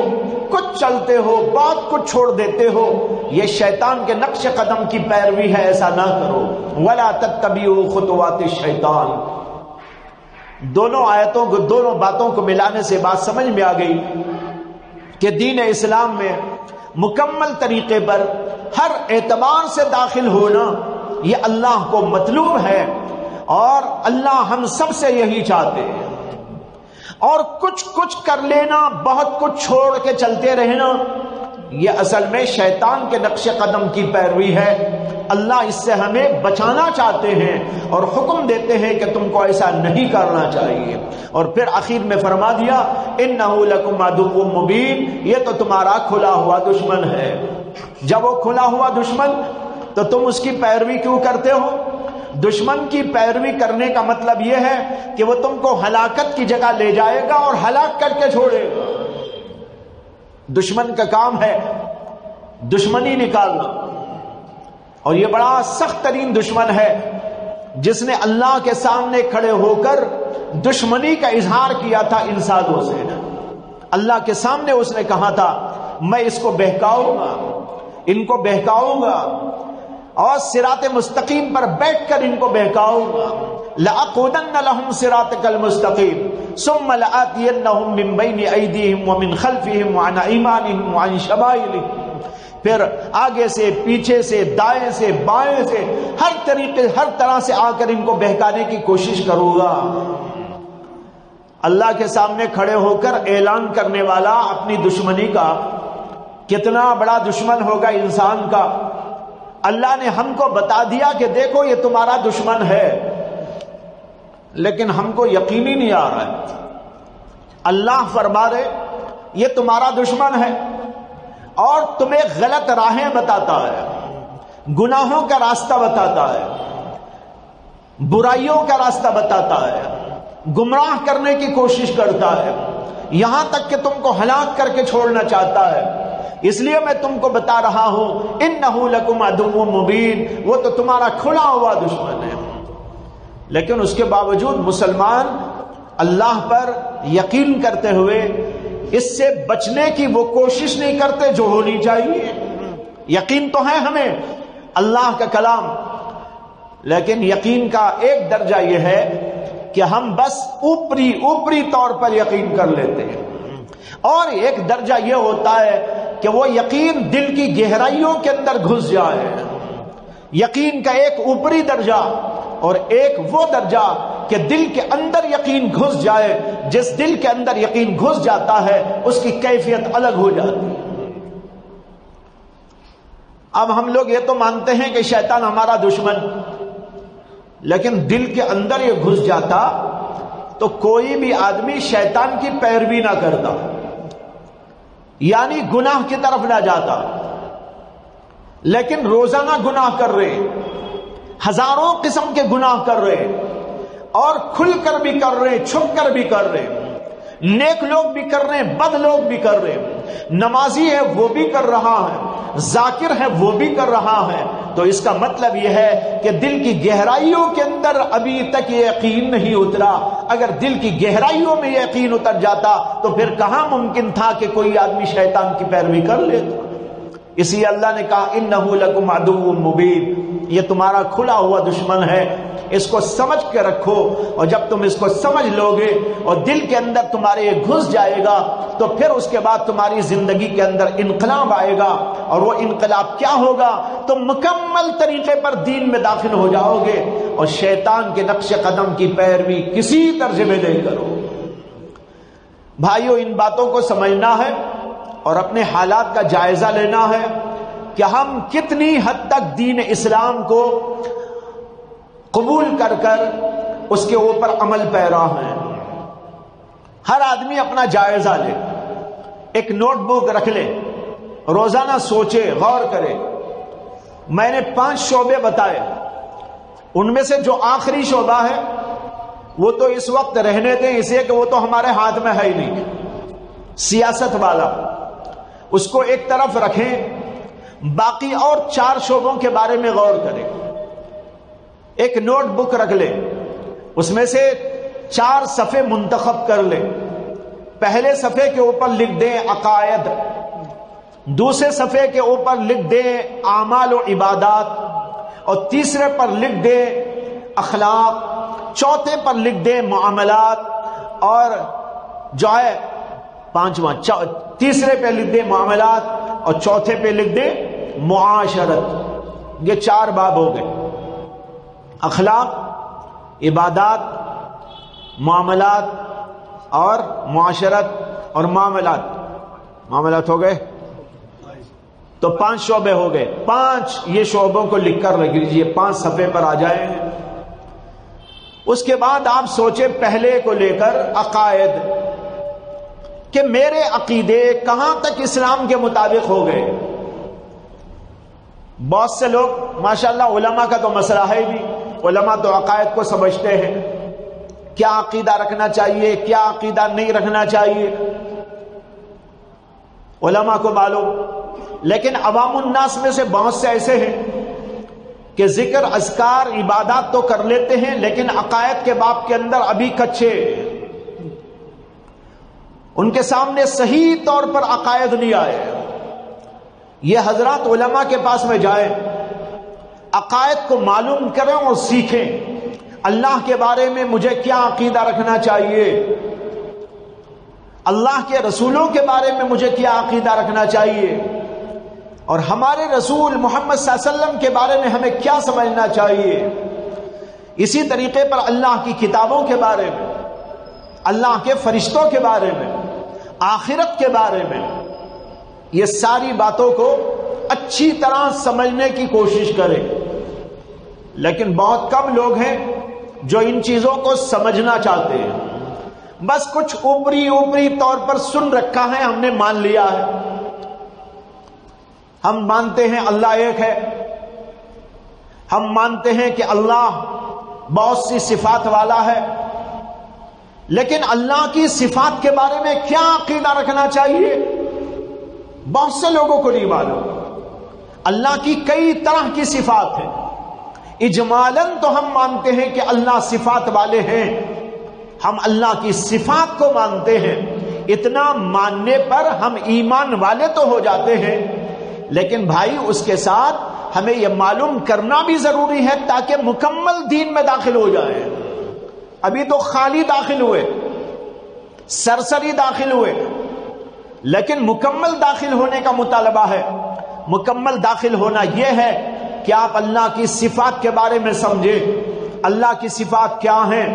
Speaker 1: کچھ چلتے ہو، بہت کچھ چھوڑ دیتے ہو. یہ شیطان کے نقش قدم کی پیروی ہے، ایسا نہ کرو. وَلَا تَتَّبِعُوا خُطُوَاتِ الشَّيْطَانِ. دونوں آیتوں کو، دونوں باتوں کو ملانے سے بات سمجھ میں آ گئی کہ دین اسلام میں مکمل طریقے پر ہر اعتبار سے داخل ہونا یہ اللہ کو مطلوب ہے، اور اللہ ہم سب سے یہی چاہتے ہیں. اور کچھ کچھ کر لینا، بہت کچھ چھوڑ کے چلتے رہنا، یہ اصل میں شیطان کے نقش قدم کی پیروی ہے. اللہ اس سے ہمیں بچانا چاہتے ہیں اور حکم دیتے ہیں کہ تم کو ایسا نہیں کرنا چاہیے. اور پھر آخر میں فرما دیا انہ لکم عدو مبین، یہ تو تمہارا کھلا ہوا دشمن ہے. جب وہ کھلا ہوا دشمن تو تم اس کی پیروی کیوں کرتے ہو؟ دشمن کی پیروی کرنے کا مطلب یہ ہے کہ وہ تم کو ہلاکت کی جگہ لے جائے گا اور ہلاک کر کے چھوڑے گا. دشمن کا کام ہے دشمنی نکالنا، اور یہ بڑا سخت ترین دشمن ہے جس نے اللہ کے سامنے کھڑے ہو کر دشمنی کا اظہار کیا تھا انسانوں سے. اللہ کے سامنے اس نے کہا تھا میں اس کو بہکاؤں گا، ان کو بہکاؤں گا، اور صراط مستقیم پر بیٹھ کر ان کو بہکاؤں گا. لَأَقْعُدَنَّ لَهُمْ صِرَاطَكَ الْمُسْتَقِيمَ ثُمَّ لَآتِيَنَّهُمْ مِنْ بَيْنِ أَيْدِيهِمْ وَمِنْ خَلْفِهِمْ وَعَنْ أَيْمَانِهِمْ وَعَنْ شَمَائِلِهِمْ. پھر آگے سے، پیچھے سے، دائیں سے، بائیں سے، ہر طریقے، ہر طرح سے آ کر ان کو بہکانے کی کوشش کروں گا. اللہ کے سامنے کھڑے ہو کر اعلان کرنے والا اپنی دشمنی کا کتنا بڑا دشمن ہوگا انسان کا. اللہ نے ہم کو بتا دیا کہ دیکھو یہ تمہارا دشمن ہے، لیکن ہم کو یقین ہی نہیں آ رہا ہے. اللہ فرما رہے یہ تمہارا دشمن ہے اور تمہیں غلط راہیں بتاتا ہے، گناہوں کا راستہ بتاتا ہے، برائیوں کا راستہ بتاتا ہے، گمراہ کرنے کی کوشش کرتا ہے، یہاں تک کہ تم کو ہلاک کر کے چھوڑنا چاہتا ہے. اس لیے میں تم کو بتا رہا ہوں انہ لکم عدو مبین، وہ تو تمہارا کھلا ہوا دشمن ہے. لیکن اس کے باوجود مسلمان اللہ پر یقین کرتے ہوئے اس سے بچنے کی وہ کوشش نہیں کرتے جو ہونی چاہیے. یقین تو ہے ہمیں اللہ کا کلام، لیکن یقین کا ایک درجہ یہ ہے کہ ہم بس اوپری طور پر یقین کر لیتے ہیں، اور ایک درجہ یہ ہوتا ہے کہ وہ یقین دل کی گہرائیوں کے اندر گھس جائے. یقین کا ایک اوپری درجہ اور ایک وہ درجہ کہ دل کے اندر یقین گھس جائے. جس دل کے اندر یقین گھس جاتا ہے اس کی کیفیت الگ ہو جاتی ہے. اب ہم لوگ یہ تو مانتے ہیں کہ شیطان ہمارا دشمن، لیکن دل کے اندر یہ گھس جاتا تو کوئی بھی آدمی شیطان کی پیروی نہ کرتا، یعنی گناہ کی طرف نہ جاتا. لیکن روزانہ گناہ کر رہے، ہزاروں قسم کے گناہ کر رہے، اور کھل کر بھی کر رہے، چھپ کر بھی کر رہے، نیک لوگ بھی کر رہے، بد لوگ بھی کر رہے، نمازی ہے وہ بھی کر رہا ہے، ذاکر ہے وہ بھی کر رہا ہے. تو اس کا مطلب یہ ہے کہ دل کی گہرائیوں کے اندر ابھی تک یہ یقین نہیں اترا. اگر دل کی گہرائیوں میں یہ یقین اتر جاتا تو پھر کہاں ممکن تھا کہ کوئی آدمی شیطان کی پیروی کر لیتا. اسی اللہ نے کہا انہ لکم عدو مبین، یہ تمہارا کھلا ہوا دشمن ہے. اس کو سمجھ کے رکھو، اور جب تم اس کو سمجھ لو گے اور دل کے اندر تمہارے یہ گھس جائے گا تو پھر اس کے بعد تمہاری زندگی کے اندر انقلاب آئے گا. اور وہ انقلاب کیا ہوگا؟ تم مکمل طریقے پر دین میں داخل ہو جاؤ گے اور شیطان کے نقش قدم کی پیروی کسی طرز میں نہیں کرو. بھائیو ان باتوں کو سمجھنا ہے اور اپنے حالات کا جائزہ لینا ہے کہ ہم کتنی حد تک دین اسلام کو قبول کر کر اس کے اوپر عمل پیرا ہیں۔ ہر آدمی اپنا جائزہ لے، ایک نوٹ بک رکھ لے، روزانہ سوچے، غور کرے۔ میں نے 5 شعبے بتائے، ان میں سے جو آخری شعبہ ہے وہ تو اس وقت رہنے دیں، اس لیے کہ وہ تو ہمارے ہاتھ میں ہے ہی نہیں، سیاست والا، اس کو ایک طرف رکھیں، باقی اور 4 شعبوں کے بارے میں غور کریں۔ ایک نوٹ بک رکھ لیں، اس میں سے 4 صفحے منتخب کر لیں۔ پہلے صفحے کے اوپر لکھ دیں عقائد، دوسرے صفحے کے اوپر لکھ دیں اعمال و عبادات، اور تیسرے پر لکھ دیں اخلاق، چوتھے پر لکھ دیں معاملات، اور جو ہے تیسرے پہ لکھ دیں معاملات، اور چوتھے پہ لکھ دیں معاشرت۔ یہ 4 باب ہو گئے، اخلاق، عبادات، معاملات اور معاشرت اور معاملات ہو گئے، تو 5 شعبے ہو گئے۔ 5 یہ شعبوں کو لکھ کر رکھ لیجیے، 5 صفحے پر آ جائیں۔ اس کے بعد آپ سوچیں پہلے کو لے کر عقائد، کہ میرے عقیدے کہاں تک اسلام کے مطابق ہو گئے۔ بہت سے لوگ ماشاءاللہ، علماء کا تو مسئلہ ہے بھی، علماء تو عقائد کو سمجھتے ہیں، کیا عقیدہ رکھنا چاہیے، کیا عقیدہ نہیں رکھنا چاہیے، علماء کو معلوم۔ لیکن عوام الناس میں سے بہت سے ایسے ہیں کہ ذکر، اذکار، عبادات تو کر لیتے ہیں، لیکن عقائد کے باب کے اندر ابھی کچے، ان کے سامنے صحیح طور پر عقائد نہیں آئے۔ یہ حضرات علماء کے پاس میں جائیں، عقائد کو معلوم کریں اور سیکھیں، اللہ کے بارے میں مجھے کیا عقیدہ رکھنا چاہیے، اللہ کے رسولوں کے بارے میں مجھے کیا عقیدہ رکھنا چاہیے، اور ہمارے رسول محمد صلی اللہ علیہ وسلم کے بارے میں ہمیں کیا سمجھنا چاہیے۔ اسی طریقے پر اللہ کی کتابوں کے بارے میں، اللہ کے فرشتوں کے بارے میں، آخرت کے بارے میں، یہ ساری باتوں کو اچھی طرح سمجھنے کی کوشش کریں۔ لیکن بہت کم لوگ ہیں جو ان چیزوں کو سمجھنا چاہتے ہیں، بس کچھ اوپری طور پر سن رکھا ہے، ہم نے مان لیا ہے، ہم مانتے ہیں اللہ ایک ہے، ہم مانتے ہیں کہ اللہ بہت سی صفات والا ہے، لیکن اللہ کی صفات کے بارے میں کیا عقیدہ رکھنا چاہیے بہت سے لوگوں کو نہیں معلوم۔ اللہ کی کئی طرح کی صفات ہیں، اجمالاً تو ہم مانتے ہیں کہ اللہ صفات والے ہیں، ہم اللہ کی صفات کو مانتے ہیں، اتنا ماننے پر ہم ایمان والے تو ہو جاتے ہیں، لیکن بھائی اس کے ساتھ ہمیں یہ معلوم کرنا بھی ضروری ہے تاکہ مکمل دین میں داخل ہو جائے۔ ابھی تو خالی داخل ہوئے، سرسری داخل ہوئے، لیکن مکمل داخل ہونے کا مطالبہ ہے۔ مکمل داخل ہونا یہ ہے کہ آپ اللہ کی صفات کے بارے میں سمجھیں، اللہ کی صفات کیا ہیں،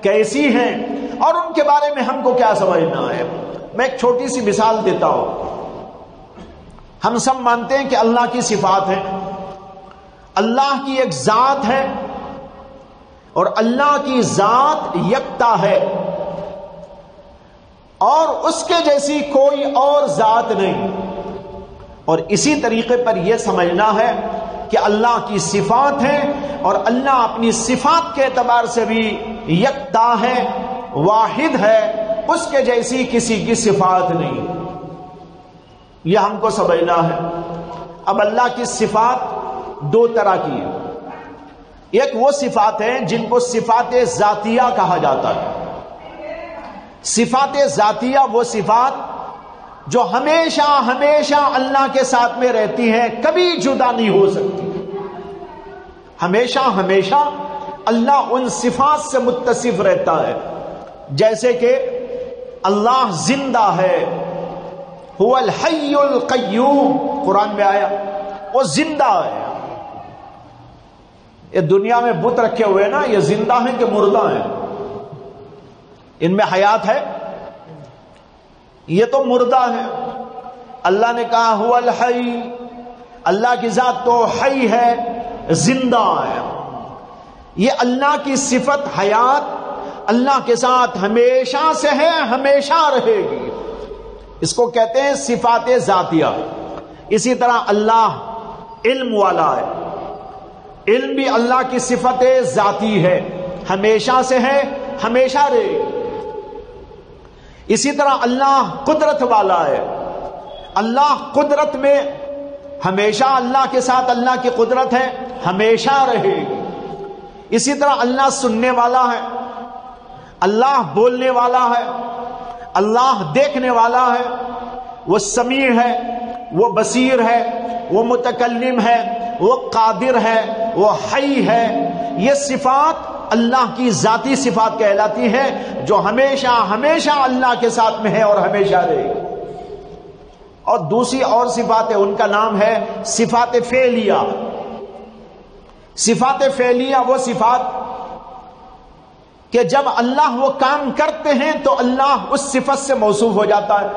Speaker 1: کیسی ہیں، اور ان کے بارے میں ہم کو کیا سمجھنا ہے۔ میں ایک چھوٹی سی مثال دیتا ہوں۔ ہم سب مانتے ہیں کہ اللہ کی صفات ہیں، اللہ کی ایک ذات ہے، اور اللہ کی ذات یکتا ہے، اور اس کے جیسی کوئی اور ذات نہیں۔ اور اسی طریقے پر یہ سمجھنا ہے کہ اللہ کی صفات ہیں، اور اللہ اپنی صفات کے اعتبار سے بھی یکتا ہے، واحد ہے، اس کے جیسی کسی کی صفات نہیں۔ یہ ہم کو سمجھنا ہے۔ اب اللہ کی صفات 2 طرح کی ہیں۔ ایک وہ صفات ہیں جن کو صفات ذاتیہ کہا جاتا ہے۔ صفات ذاتیہ وہ صفات جو ہمیشہ اللہ کے ساتھ میں رہتی ہیں، کبھی جدا نہیں ہو سکتی، ہمیشہ اللہ ان صفات سے متصف رہتا ہے۔ جیسے کہ اللہ زندہ ہے، هو الحی القیوم، قرآن میں آیا، وہ زندہ ہے۔ یہ دنیا میں بت رکھے ہوئے نا، یہ زندہ ہیں کہ مردہ ہیں؟ ان میں حیات ہے؟ یہ تو مردہ ہے. اللہ نے کہا هو الحی، اللہ کی ذات تو حی ہے، زندہ ہے. یہ اللہ کی صفت حیات اللہ کے ساتھ ہمیشہ سے ہے، ہمیشہ رہے گی. اس کو کہتے ہیں صفات ذاتیہ. اسی طرح اللہ علم والا ہے، علم بھی اللہ کی صفت ذاتی ہے، ہمیشہ سے ہے، ہمیشہ رہے گی. اسی طرح اللہ قدرت والا ہے، اللہ قدرت میں ہمیشہ اللہ کے ساتھ اللہ کی قدرت ہے، ہمیشہ رہے گی. اسی طرح اللہ سننے والا ہے، اللہ بولنے والا ہے، اللہ دیکھنے والا ہے، وہ سمیع ہے، وہ بصیر ہے، وہ متکلم ہے، وہ قادر ہے، وہ حی ہے. یہ صفات اللہ کی ذاتی صفات کہلاتی ہے جو ہمیشہ ہمیشہ اللہ کے ساتھ میں ہے اور ہمیشہ رہے گی. اور دوسری اور صفات ہے، ان کا نام ہے صفات فعلیہ. صفات فعلیہ وہ صفات کہ جب اللہ وہ کام کرتے ہیں تو اللہ اس صفت سے موصوف ہو جاتا ہے،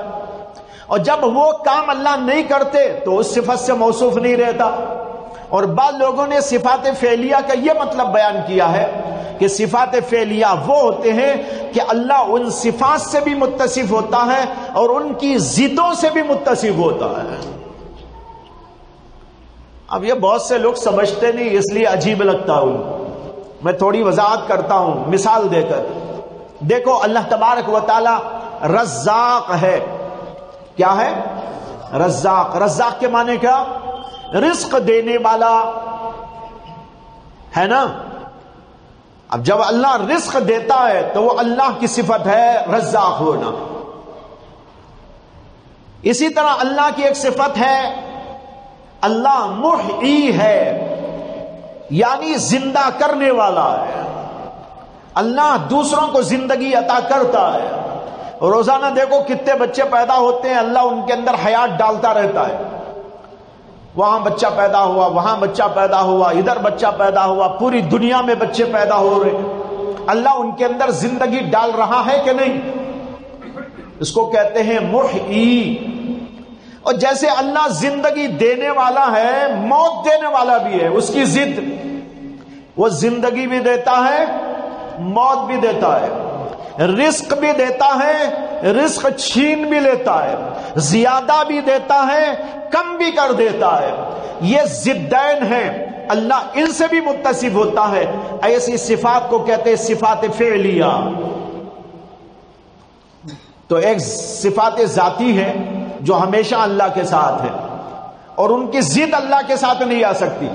Speaker 1: اور جب وہ کام اللہ نہیں کرتے تو اس صفت سے موصوف نہیں رہتا. اور بعض لوگوں نے صفات فعلیہ کا یہ مطلب بیان کیا ہے کہ صفات فعلیہ وہ ہوتے ہیں کہ اللہ ان صفات سے بھی متصف ہوتا ہے اور ان کی ضدوں سے بھی متصف ہوتا ہے. اب یہ بہت سے لوگ سمجھتے نہیں، اس لیے عجیب لگتا ہے. میں تھوڑی وضاحت کرتا ہوں مثال دے کر. دیکھو اللہ تبارک و تعالی رزاق ہے. کیا ہے؟ رزاق. رزاق کے معنی کیا؟ رزق دینے والا ہے نا. اب جب اللہ رزق دیتا ہے تو وہ اللہ کی صفت ہے رزاق ہونا. اسی طرح اللہ کی ایک صفت ہے اللہ محیی ہے، یعنی زندہ کرنے والا ہے. اللہ دوسروں کو زندگی عطا کرتا ہے. روزانہ دیکھو کتنے بچے پیدا ہوتے ہیں، اللہ ان کے اندر حیات ڈالتا رہتا ہے. وہاں بچہ پیدا ہوا، وہاں بچہ پیدا ہوا، ادھر بچہ پیدا ہوا، پوری دنیا میں بچے پیدا ہو رہے. اللہ ان کے اندر زندگی ڈال رہا ہے کہ نہیں؟ اس کو کہتے ہیں محیی. اور جیسے اللہ زندگی دینے والا ہے، موت دینے والا بھی ہے، اس کی ضد. وہ زندگی بھی دیتا ہے، موت بھی دیتا ہے، رزق بھی دیتا ہے، رزق چھین بھی لیتا ہے، زیادہ بھی دیتا ہے، کم بھی کر دیتا ہے. یہ ضدین ہیں، اللہ ان سے بھی متصف ہوتا ہے. ایسی صفات کو کہتے ہیں صفات فعلیہ. تو ایک صفات ذاتی ہے جو ہمیشہ اللہ کے ساتھ ہے اور ان کی ضد اللہ کے ساتھ نہیں آ سکتی.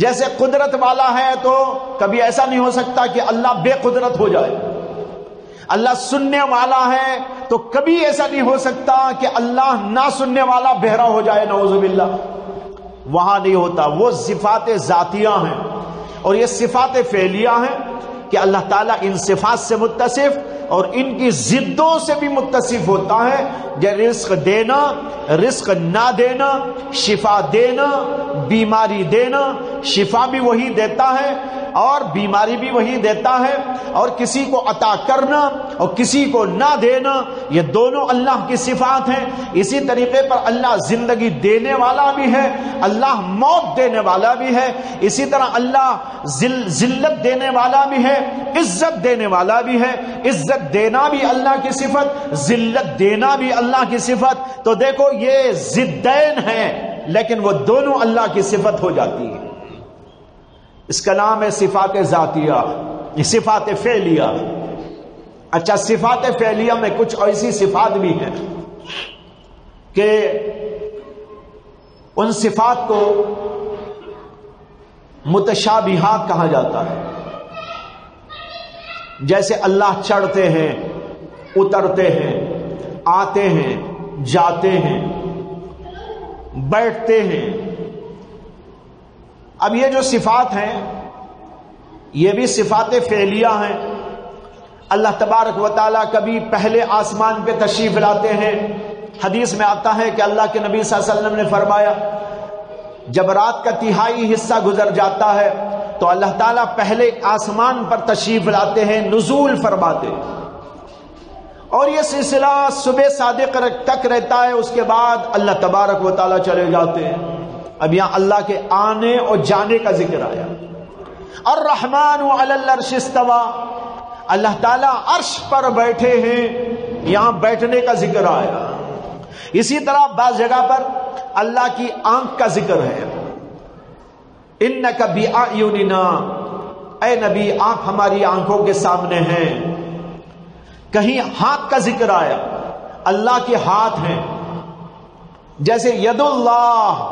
Speaker 1: جیسے قدرت والا ہے تو کبھی ایسا نہیں ہو سکتا کہ اللہ بے قدرت ہو جائے. اللہ سننے والا ہے تو کبھی ایسا نہیں ہو سکتا کہ اللہ نہ سننے والا بہرا ہو جائے، نعوذ باللہ. وہاں نہیں ہوتا. وہ صفات ذاتیہ ہیں. اور یہ صفات فعلیہ ہیں کہ اللہ تعالیٰ ان صفات سے متصف اور ان کی ضدوں سے بھی متصف ہوتا ہے. جیسے رزق دینا، رزق نہ دینا، شفا دینا، بیماری دینا. شفا بھی وہی دیتا ہے اور بیماری بھی وہی دیتا ہے. اور کسی کو عطا کرنا اور کسی کو نہ دینا، یہ دونوں اللہ کی صفات ہیں. اسی طریقے پر اللہ زندگی دینے والا بھی ہے، اللہ موت دینے والا بھی ہے. اسی طرح اللہ ذلت دینے والا بھی ہے، عزت دینے والا بھی ہے. عزت دینا بھی اللہ کی صفت، ذلت دینا بھی اللہ کی صفت. تو دیکھو یہ ضدین ہیں لیکن وہ دونوں اللہ کی صفت ہو جاتی ہے. اس کا نام ہے صفات ذاتیہ، صفات فعلیہ. اچھا، صفات فعلیہ میں کچھ ایسی صفات بھی ہیں کہ ان صفات کو متشابہات کہا جاتا ہے. جیسے اللہ چڑھتے ہیں، اترتے ہیں، آتے ہیں، جاتے ہیں، بیٹھتے ہیں. اب یہ جو صفات ہیں یہ بھی صفات فعلیہ ہیں. اللہ تبارک و تعالیٰ کبھی پہلے آسمان پہ تشریف لاتے ہیں. حدیث میں آتا ہے کہ اللہ کے نبی صلی اللہ علیہ وسلم نے فرمایا جب رات کا تہائی حصہ گزر جاتا ہے تو اللہ تعالیٰ پہلے آسمان پر تشریف لاتے ہیں، نزول فرماتے ہیں. اور یہ سلسلہ صبح صادق تک رہتا ہے، اس کے بعد اللہ تبارک و تعالیٰ چلے جاتے ہیں۔ اب یہاں اللہ کے آنے اور جانے کا ذکر آیا۔ الرحمن علی العرش استوى، اللہ تعالیٰ عرش پر بیٹھے ہیں، یہاں بیٹھنے کا ذکر آیا۔ اسی طرح بعض جگہ پر اللہ کی آنکھ کا ذکر ہے، انک بأعیننا، اے نبی آپ ہماری آنکھوں کے سامنے ہیں۔ کہیں ہاتھ کا ذکر آیا، اللہ کے ہاتھ ہیں، جیسے ید اللہ،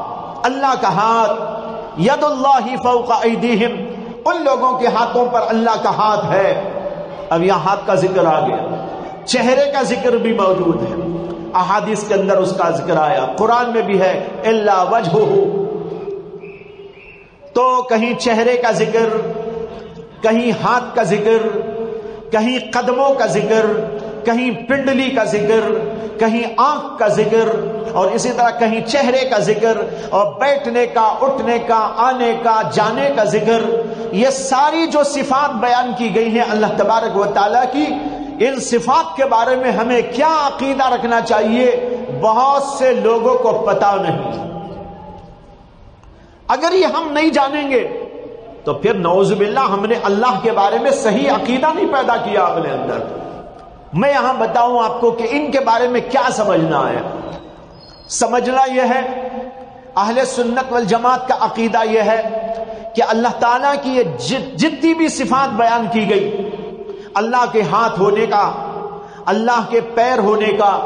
Speaker 1: اللہ کا ہاتھ، ید اللہ فوق ایدیہم، ان لوگوں کے ہاتھوں پر اللہ کا ہاتھ ہے۔ اب یہاں ہاتھ کا ذکر آ گیا، چہرے کا ذکر بھی موجود ہے، احادیث کے اندر اس کا ذکر آیا، قرآن میں بھی ہے الا وجہہ، تو کہیں چہرے کا ذکر، کہیں ہاتھ کا ذکر، کہیں قدموں کا ذکر، کہیں پنڈلی کا ذکر، کہیں آنکھ کا ذکر، اور اسی طرح کہیں چہرے کا ذکر، اور بیٹھنے کا، اٹھنے کا، آنے کا، جانے کا ذکر۔ یہ ساری جو صفات بیان کی گئی ہیں اللہ تبارک و تعالیٰ کی، ان صفات کے بارے میں ہمیں کیا عقیدہ رکھنا چاہیے بہت سے لوگوں کو پتہ نہیں۔ اگر یہ ہم نہیں جانیں گے تو پھر نعوذ باللہ ہم نے اللہ کے بارے میں صحیح عقیدہ نہیں پیدا کیا اپنے اندر۔ میں یہاں بتاؤں آپ کو کہ ان کے بارے میں کیا سمجھنا ہے۔ سمجھنا یہ ہے، اہل سنت والجماعت کا عقیدہ یہ ہے کہ اللہ تعالیٰ کی یہ جتنی بھی صفات بیان کی گئی، اللہ کے ہاتھ ہونے کا، اللہ کے پیر ہونے کا،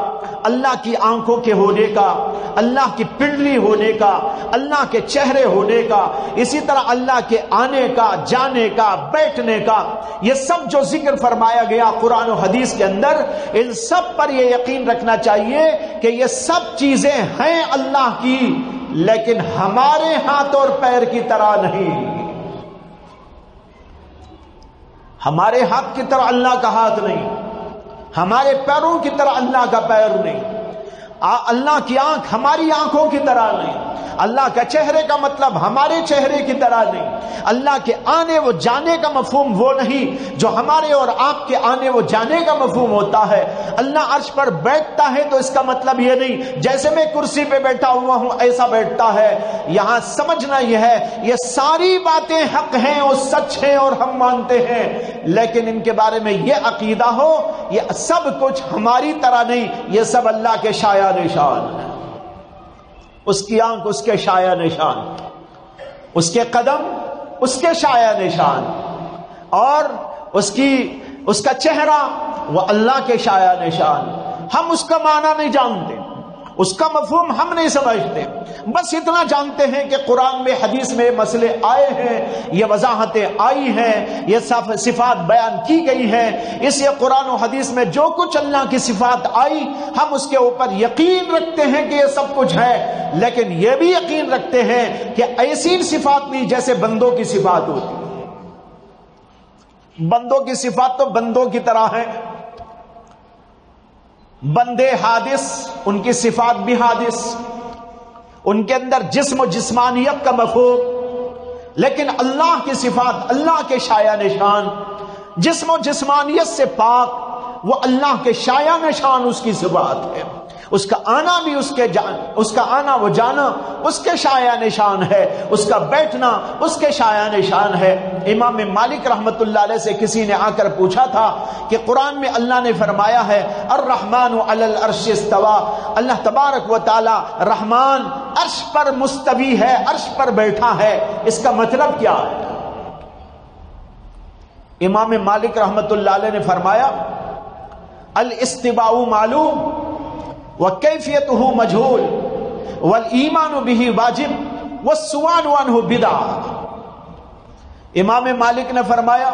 Speaker 1: اللہ کی آنکھوں کے ہونے کا، اللہ کی پنڈلی ہونے کا، اللہ کے چہرے ہونے کا، اسی طرح اللہ کے آنے کا، جانے کا، بیٹھنے کا، یہ سب جو ذکر فرمایا گیا قرآن و حدیث کے اندر، ان سب پر یہ یقین رکھنا چاہیے کہ یہ سب چیزیں ہیں اللہ کی، لیکن ہمارے ہاتھ اور پیر کی طرح نہیں۔ ہمارے ہاتھ کی طرح اللہ کا ہاتھ نہیں، ہمارے پیروں کی طرح اللہ کا پیر نہیں، اللہ کی آنکھ ہماری آنکھوں کی طرح نہیں، اللہ کا چہرے کا مطلب ہمارے چہرے کی طرح نہیں، اللہ کے آنے و جانے کا مفہوم وہ نہیں جو ہمارے اور آپ کے آنے و جانے کا مفہوم ہوتا ہے۔ اللہ عرش پر بیٹھتا ہے تو اس کا مطلب یہ نہیں جیسے میں کرسی پہ بیٹھا ہوا ہوں ایسا بیٹھتا ہے۔ یہاں سمجھنا یہ ہے، یہ ساری باتیں حق ہیں اور سچ ہیں اور ہم مانتے ہیں، لیکن ان کے بارے میں یہ عقیدہ ہو یہ سب کچھ ہماری طرح نہیں، یہ سب اللہ کے شایع نشان ہے۔ اس کی آنکھ اس کے شایع نشان، اس کے قدم اس کے شایع نشان، اور اس کا چہرہ وہ اللہ کے شایع نشان۔ ہم اس کا معنی نہیں جانتے، اس کا مفہوم ہم نہیں سمجھتے، بس اتنا جانتے ہیں کہ قرآن میں حدیث میں مسئلے آئے ہیں، یہ وضاحتیں آئی ہیں، یہ صفات بیان کی گئی ہیں، اس لیے قرآن و حدیث میں جو کچھ اللہ کی صفات آئی ہم اس کے اوپر یقین رکھتے ہیں کہ یہ سب کچھ ہے، لیکن یہ بھی یقین رکھتے ہیں کہ ایسی صفات نہیں جیسے بندوں کی صفات ہوتی۔ بندوں کی صفات تو بندوں کی طرح ہیں، بندے حادث، ان کی صفات بھی حادث، ان کے اندر جسم و جسمانیت کا مفہوم، لیکن اللہ کی صفات اللہ کے شایع نشان، جسم و جسمانیت سے پاک، وہ اللہ کے شایع نشان اس کی صفات ہے۔ اس کا آنا بھی اس کا آنا و جانا اس کے شایع نشان ہے، اس کا بیٹھنا اس کے شایع نشان ہے۔ امام مالک رحمت اللہ علیہ سے کسی نے آ کر پوچھا تھا کہ قرآن میں اللہ نے فرمایا ہے الرحمن علی العرش استوى، اللہ تبارک و تعالی رحمان عرش پر مستوی ہے، عرش پر بیٹھا ہے، اس کا مطلب کیا ہے؟ امام مالک رحمت اللہ علیہ نے فرمایا الاستواء معلوم وکیفیتہ مجہول والایمان بہ واجب والسؤال عنہ بدعہ۔ امام مالک نے فرمایا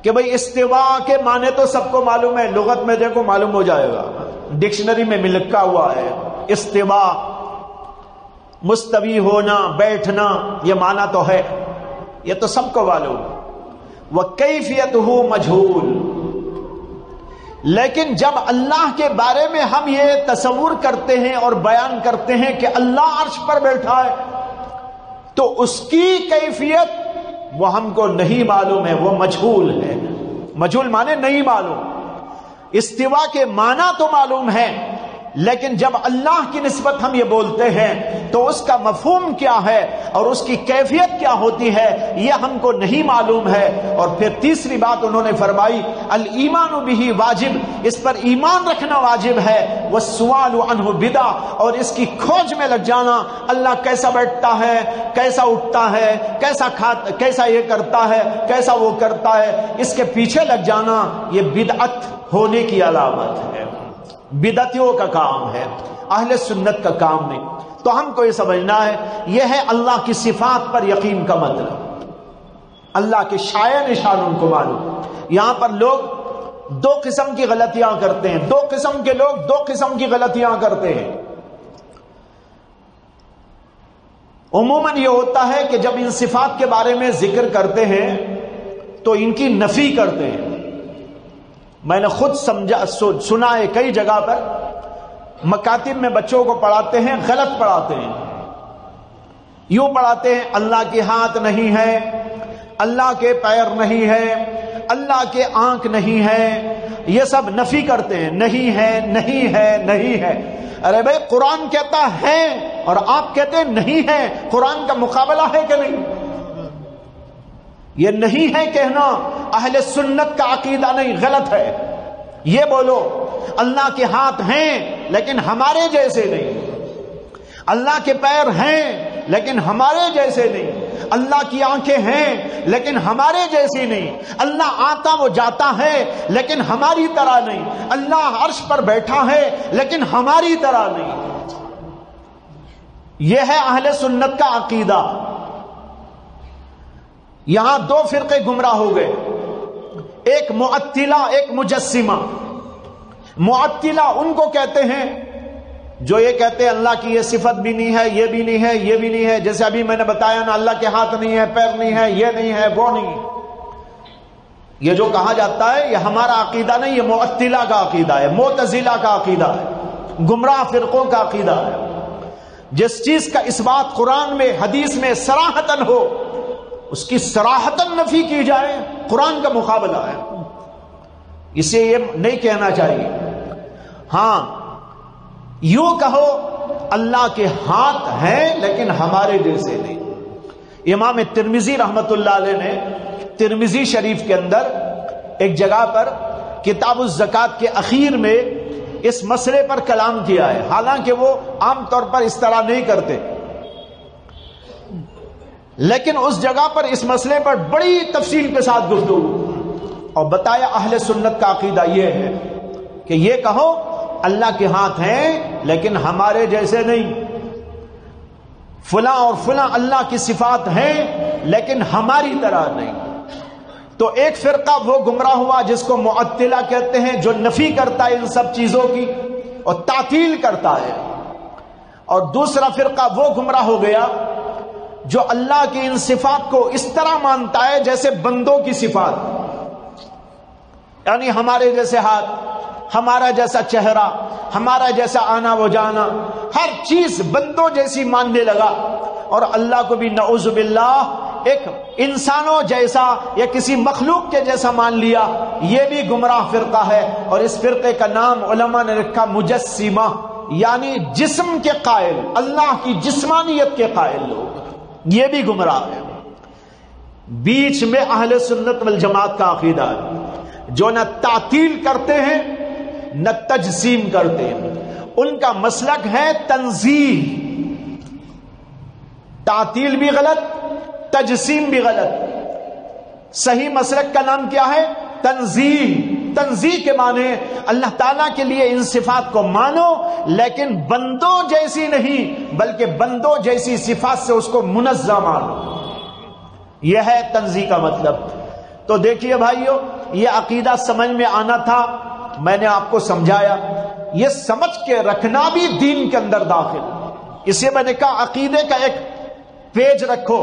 Speaker 1: کہ بھئی استواء کے معنی تو سب کو معلوم ہے، لغت میں دیکھو معلوم ہو جائے گا، ڈکشنری میں لکھا ہوا ہے استواء مستوی ہونا، بیٹھنا، یہ معنی تو ہے، یہ تو سب کو معلوم۔ وکیفیتہ مجہول، لیکن جب اللہ کے بارے میں ہم یہ تصور کرتے ہیں اور بیان کرتے ہیں کہ اللہ عرش پر بیٹھا ہے تو اس کی کیفیت وہ ہم کو نہیں معلوم ہے، وہ مجہول ہے۔ مجہول مانے نہیں معلوم، استوا کے معنی تو معلوم ہے، لیکن جب اللہ کی نسبت ہم یہ بولتے ہیں تو اس کا مفہوم کیا ہے اور اس کی کیفیت کیا ہوتی ہے یہ ہم کو نہیں معلوم ہے۔ اور پھر تیسری بات انہوں نے فرمائی الایمان بہ واجب، اس پر ایمان رکھنا واجب ہے، والسؤال عنہ بدعہ، اور اس کی کھوج میں لگ جانا، اللہ کیسا بیٹھتا ہے، کیسا اٹھتا ہے، کیسا یہ کرتا ہے، کیسا وہ کرتا ہے، اس کے پیچھے لگ جانا یہ بدعت ہونے کی علامت ہے، بدعتیوں کا کام ہے، اہل سنت کا کام نہیں۔ تو ہم کو یہ سمجھنا ہے یہ ہے اللہ کی صفات پر یقین کا مطلب، اللہ کے شائع نشان ان کو معلوم۔ یہاں پر لوگ دو قسم کی غلطیاں کرتے ہیں، دو قسم کے لوگ دو قسم کی غلطیاں کرتے ہیں۔ عموماً یہ ہوتا ہے کہ جب ان صفات کے بارے میں ذکر کرتے ہیں تو ان کی نفی کرتے ہیں۔ میں نے خود سنا ہے کئی جگہ پر مکاتب میں بچوں کو پڑھاتے ہیں، غلط پڑھاتے ہیں، یوں پڑھاتے ہیں اللہ کے ہاتھ نہیں ہے، اللہ کے پیر نہیں ہے، اللہ کے آنکھ نہیں ہے، یہ سب نفی کرتے ہیں، نہیں ہے نہیں ہے نہیں ہے۔ ارے بھائی قرآن کہتا ہے اور آپ کہتے ہیں نہیں ہے، قرآن کا مقابلہ ہے کہ نہیں؟ یہ نہیں ہے کہنا اہل سنت کا عقیدہ نہیں، غلط ہے۔ یہ بولو اللہ کے ہاتھ ہیں لیکن ہمارے جیسے نہیں، اللہ کے پیر ہیں لیکن ہمارے جیسے نہیں، اللہ کی آنکھیں ہیں لیکن ہمارے جیسی نہیں، اللہ آتا وہ جاتا ہے لیکن ہماری طرح نہیں، اللہ عرش پر بیٹھا ہے لیکن ہماری طرح نہیں۔ یہ ہے اہل سنت کا عقیدہ۔ یہاں دو فرقے گمراہ ہو گئے، ایک معطلہ ایک مجسمہ۔ معطلہ ان کو کہتے ہیں جو یہ کہتے ہیں اللہ کی یہ صفت بھی نہیں ہے، یہ بھی نہیں ہے، یہ بھی نہیں ہے، جیسے ابھی میں نے بتایا نا اللہ کے ہاتھ نہیں ہے، پیر نہیں ہے، یہ نہیں ہے، وہ نہیں۔ یہ جو کہا جاتا ہے یہ ہمارا عقیدہ نہیں، یہ معطلہ کا عقیدہ ہے، معتزلہ کا عقیدہ ہے، گمراہ فرقوں کا عقیدہ ہے۔ جس چیز کا اس بات قرآن میں حدیث میں صراحتاً ہو اس کی صراحتاً نفی کی جائے، قرآن کا مقابلہ ہے، اسے یہ نہیں کہنا چاہیے۔ ہاں یوں کہو اللہ کے ہاتھ ہیں لیکن ہمارے جیسے نہیں۔ امام ترمذی رحمت اللہ علیہ نے ترمذی شریف کے اندر ایک جگہ پر کتاب الزکوٰۃ کے اخیر میں اس مسئلے پر کلام کیا ہے، حالانکہ وہ عام طور پر اس طرح نہیں کرتے، لیکن اس جگہ پر اس مسئلے پر بڑی تفصیل کے ساتھ گفتگو اور بتایا اہل سنت کا عقیدہ یہ ہے کہ یہ کہو اللہ کے ہاتھ ہیں لیکن ہمارے جیسے نہیں، فلاں اور فلاں اللہ کی صفات ہیں لیکن ہماری طرح نہیں۔ تو ایک فرقہ وہ گمراہ ہوا جس کو معطلہ کہتے ہیں، جو نفی کرتا ہے ان سب چیزوں کی اور تعطیل کرتا ہے، اور دوسرا فرقہ وہ گمراہ ہو گیا جو اللہ کی ان صفات کو اس طرح مانتا ہے جیسے بندوں کی صفات، یعنی ہمارے جیسے ہاتھ، ہمارا جیسا چہرہ، ہمارا جیسا آنا وہ جانا، ہر چیز بندوں جیسی ماننے لگا، اور اللہ کو بھی نعوذ باللہ ایک انسانوں جیسا یا کسی مخلوق کے جیسا مان لیا۔ یہ بھی گمراہ فرقہ ہے، اور اس فرقے کا نام علماء نے رکھا مجسمہ، یعنی جسم کے قائل، اللہ کی جسمانیت کے قائل لوگ، یہ بھی گمراہ ہے۔ بیچ میں اہل سنت والجماعت کا عقیدہ ہے، جو نہ تعطیل کرتے ہیں نہ تجسیم کرتے ہیں، ان کا مسلک ہے تنزیہ، تعطیل بھی غلط، تجسیم بھی غلط، صحیح مسلک کا نام کیا ہے؟ تنزیہ۔ تنزیہ کے معنی اللہ تعالیٰ کے لیے ان صفات کو مانو لیکن بندوں جیسی نہیں، بلکہ بندوں جیسی صفات سے اس کو منزہ مانو، یہ ہے تنزیہ کا مطلب۔ تو دیکھیے بھائیو، یہ عقیدہ سمجھ میں آنا تھا، میں نے آپ کو سمجھایا، یہ سمجھ کے رکھنا بھی دین کے اندر داخل، اسے میں نے کہا عقیدے کا ایک پیج رکھو،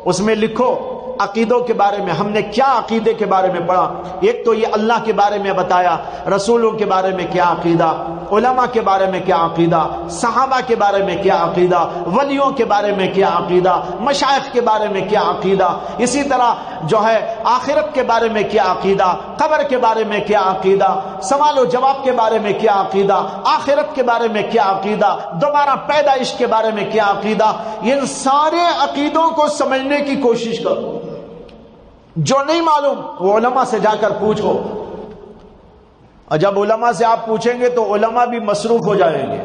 Speaker 1: اس میں لکھو عقیدوں کے بارے میں ہم نے کیا عقیدے کے بارے میں پڑھا۔ ایک تو یہ اللہ کے بارے میں بتایا، رسولوں کے بارے میں کیا عقیدہ، علماء کے بارے میں کیا عقیدہ، صحابہ کے بارے میں کیا عقیدہ، ولیوں کے بارے میں کیا عقیدہ، مشائخ کے بارے میں کیا عقیدہ، اسی طرح جو ہے آخرت کے بارے میں کیا عقیدہ، قبر کے بارے میں کیا عقیدہ، سوال و جواب کے بارے میں کیا عقیدہ، آخرت کے بارے میں کیا عقیدہ، دوبارہ پیدائش کے بارے میں کیا عقیدہ، ان سارے عقیدوں کو سمجھنے کی کوشش کرو۔ جو نہیں معلوم وہ علماء سے جا کر پوچھو، اور جب علماء سے آپ پوچھیں گے تو علماء بھی مصروف ہو جائیں گے۔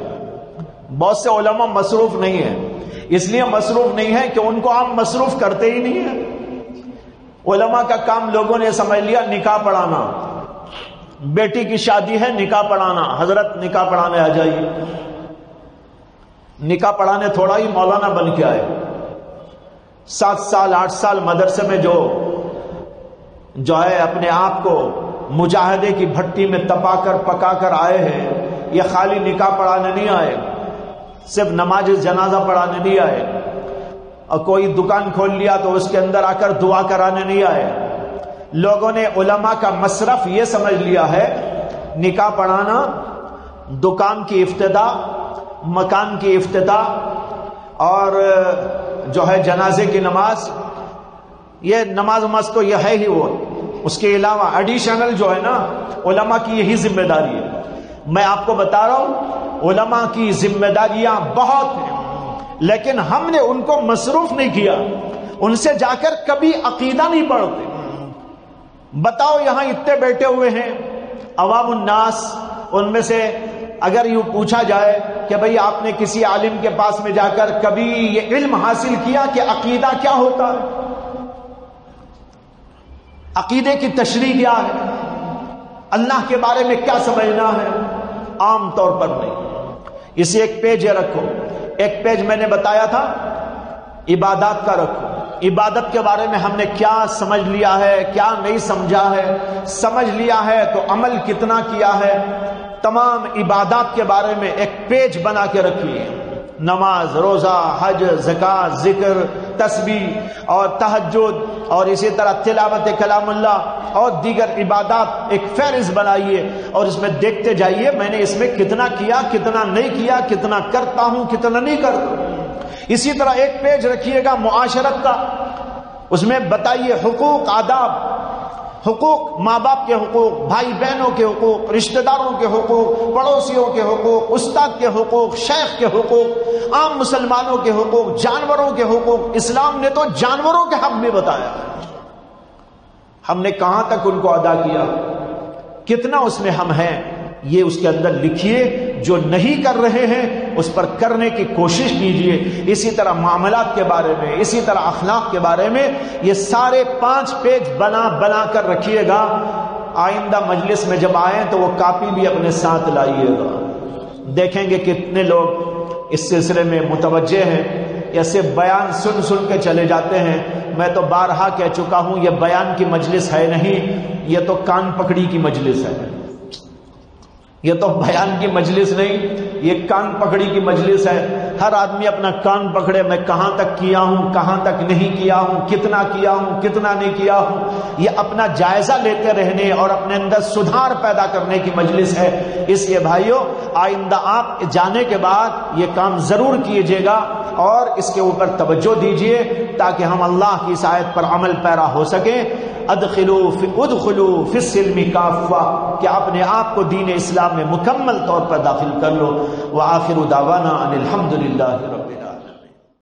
Speaker 1: بہت سے علماء مصروف نہیں ہیں، اس لیے مصروف نہیں ہے کہ ان کو ہم مصروف کرتے ہی نہیں ہیں۔ علماء کا کام لوگوں نے سمجھ لیا نکاح پڑھانا، بیٹی کی شادی ہے نکاح پڑھانا، حضرت نکاح پڑھانے آ جائیے۔ نکاح پڑھانے تھوڑا ہی مولانا بن کے آئے، 7 سال 8 سال مدرسے میں جو ہے اپنے آپ کو مجاہدے کی بھٹی میں تپا کر پکا کر آئے ہیں، یہ خالی نکاح پڑھانے نہیں آئے، صرف نماز جنازہ پڑھانے نہیں آئے، اور کوئی دکان کھول لیا تو اس کے اندر آ کر دعا کرانے نہیں آئے۔ لوگوں نے علماء کا مصرف یہ سمجھ لیا ہے نکاح پڑھانا، دکان کی افتتاح، مکان کی افتتاح، اور جو ہے جنازے کی نماز، یہ نماز تو یہ ہے ہی وہ، اس کے علاوہ ایڈیشنل جو ہے نا علماء کی یہی ذمہ داری ہے۔ میں آپ کو بتا رہا ہوں علماء کی ذمہ داریاں بہت ہیں، لیکن ہم نے ان کو مصروف نہیں کیا، ان سے جا کر کبھی عقیدہ نہیں پڑھتے۔ بتاؤ یہاں اتنے بیٹھے ہوئے ہیں عوام الناس، ان میں سے اگر یوں پوچھا جائے کہ بھئی آپ نے کسی عالم کے پاس میں جا کر کبھی یہ علم حاصل کیا کہ عقیدہ کیا ہوتا ہے، عقیدے کی تشریح کیا ہے، اللہ کے بارے میں کیا سمجھنا ہے، عام طور پر نہیں۔ اسے ایک پیج رکھو، ایک پیج میں نے بتایا تھا عبادات کا رکھو، عبادت کے بارے میں ہم نے کیا سمجھ لیا ہے، کیا نہیں سمجھا ہے، سمجھ لیا ہے تو عمل کتنا کیا ہے، تمام عبادات کے بارے میں ایک پیج بنا کے رکھیے۔ نماز، روزہ، حج، زکوٰۃ، ذکر، تسبیح اور تہجد، اور اسی طرح تلاوت کلام اللہ اور دیگر عبادات ایک فہرست بنائیے، اور اس میں دیکھتے جائیے میں نے اس میں کتنا کیا، کتنا نہیں کیا، کتنا کرتا ہوں، کتنا نہیں کرتا۔ اسی طرح ایک پیج رکھیے گا معاشرت کا، اس میں بتائیے حقوق، آداب، حقوق، ماں باپ کے حقوق، بھائی بہنوں کے حقوق، رشتہ داروں کے حقوق، پڑوسیوں کے حقوق، استاد کے حقوق، شیخ کے حقوق، عام مسلمانوں کے حقوق، جانوروں کے حقوق۔ اسلام نے تو جانوروں کے حق میں بتایا، ہم نے کہاں تک ان کو ادا کیا، کتنا اس میں ہم ہیں، یہ اس کے اندر لکھیے۔ جو نہیں کر رہے ہیں اس پر کرنے کی کوشش کیجیے۔ اسی طرح معاملات کے بارے میں، اسی طرح اخلاق کے بارے میں یہ سارے 5 پیج بنا کر رکھیے گا۔ آئندہ مجلس میں جب آئیں تو وہ کاپی بھی اپنے ساتھ لائیے گا۔ دیکھیں گے کتنے لوگ اس سلسلے میں متوجہ ہیں، یا صرف بیان سن کے چلے جاتے ہیں۔ میں تو بارہا کہہ چکا ہوں یہ بیان کی مجلس ہے نہیں، یہ تو کان پکڑی کی مجلس ہے، یہ تو بیان کی مجلس نہیں، یہ کان پکڑی کی مجلس ہے۔ ہر آدمی اپنا کان پکڑے، میں کہاں تک کیا ہوں، کہاں تک نہیں کیا ہوں، کتنا کیا ہوں، کتنا نہیں کیا ہوں، یہ اپنا جائزہ لیتے رہنے اور اپنے اندر سدھار پیدا کرنے کی مجلس ہے۔ اس لیے بھائیو آئندہ آپ جانے کے بعد یہ کام ضرور کیجیے گا اور اس کے اوپر توجہ دیجیے تاکہ ہم اللہ کی اس آیت پر عمل پیرا ہو سکیں۔ ادخلوا فی السلم کافہ، کہ اپنے آپ کو دین اسلام میں مکمل طور پر داخل کر لو۔ وآخر دعوانا ان الحمد للہ رب العالمین۔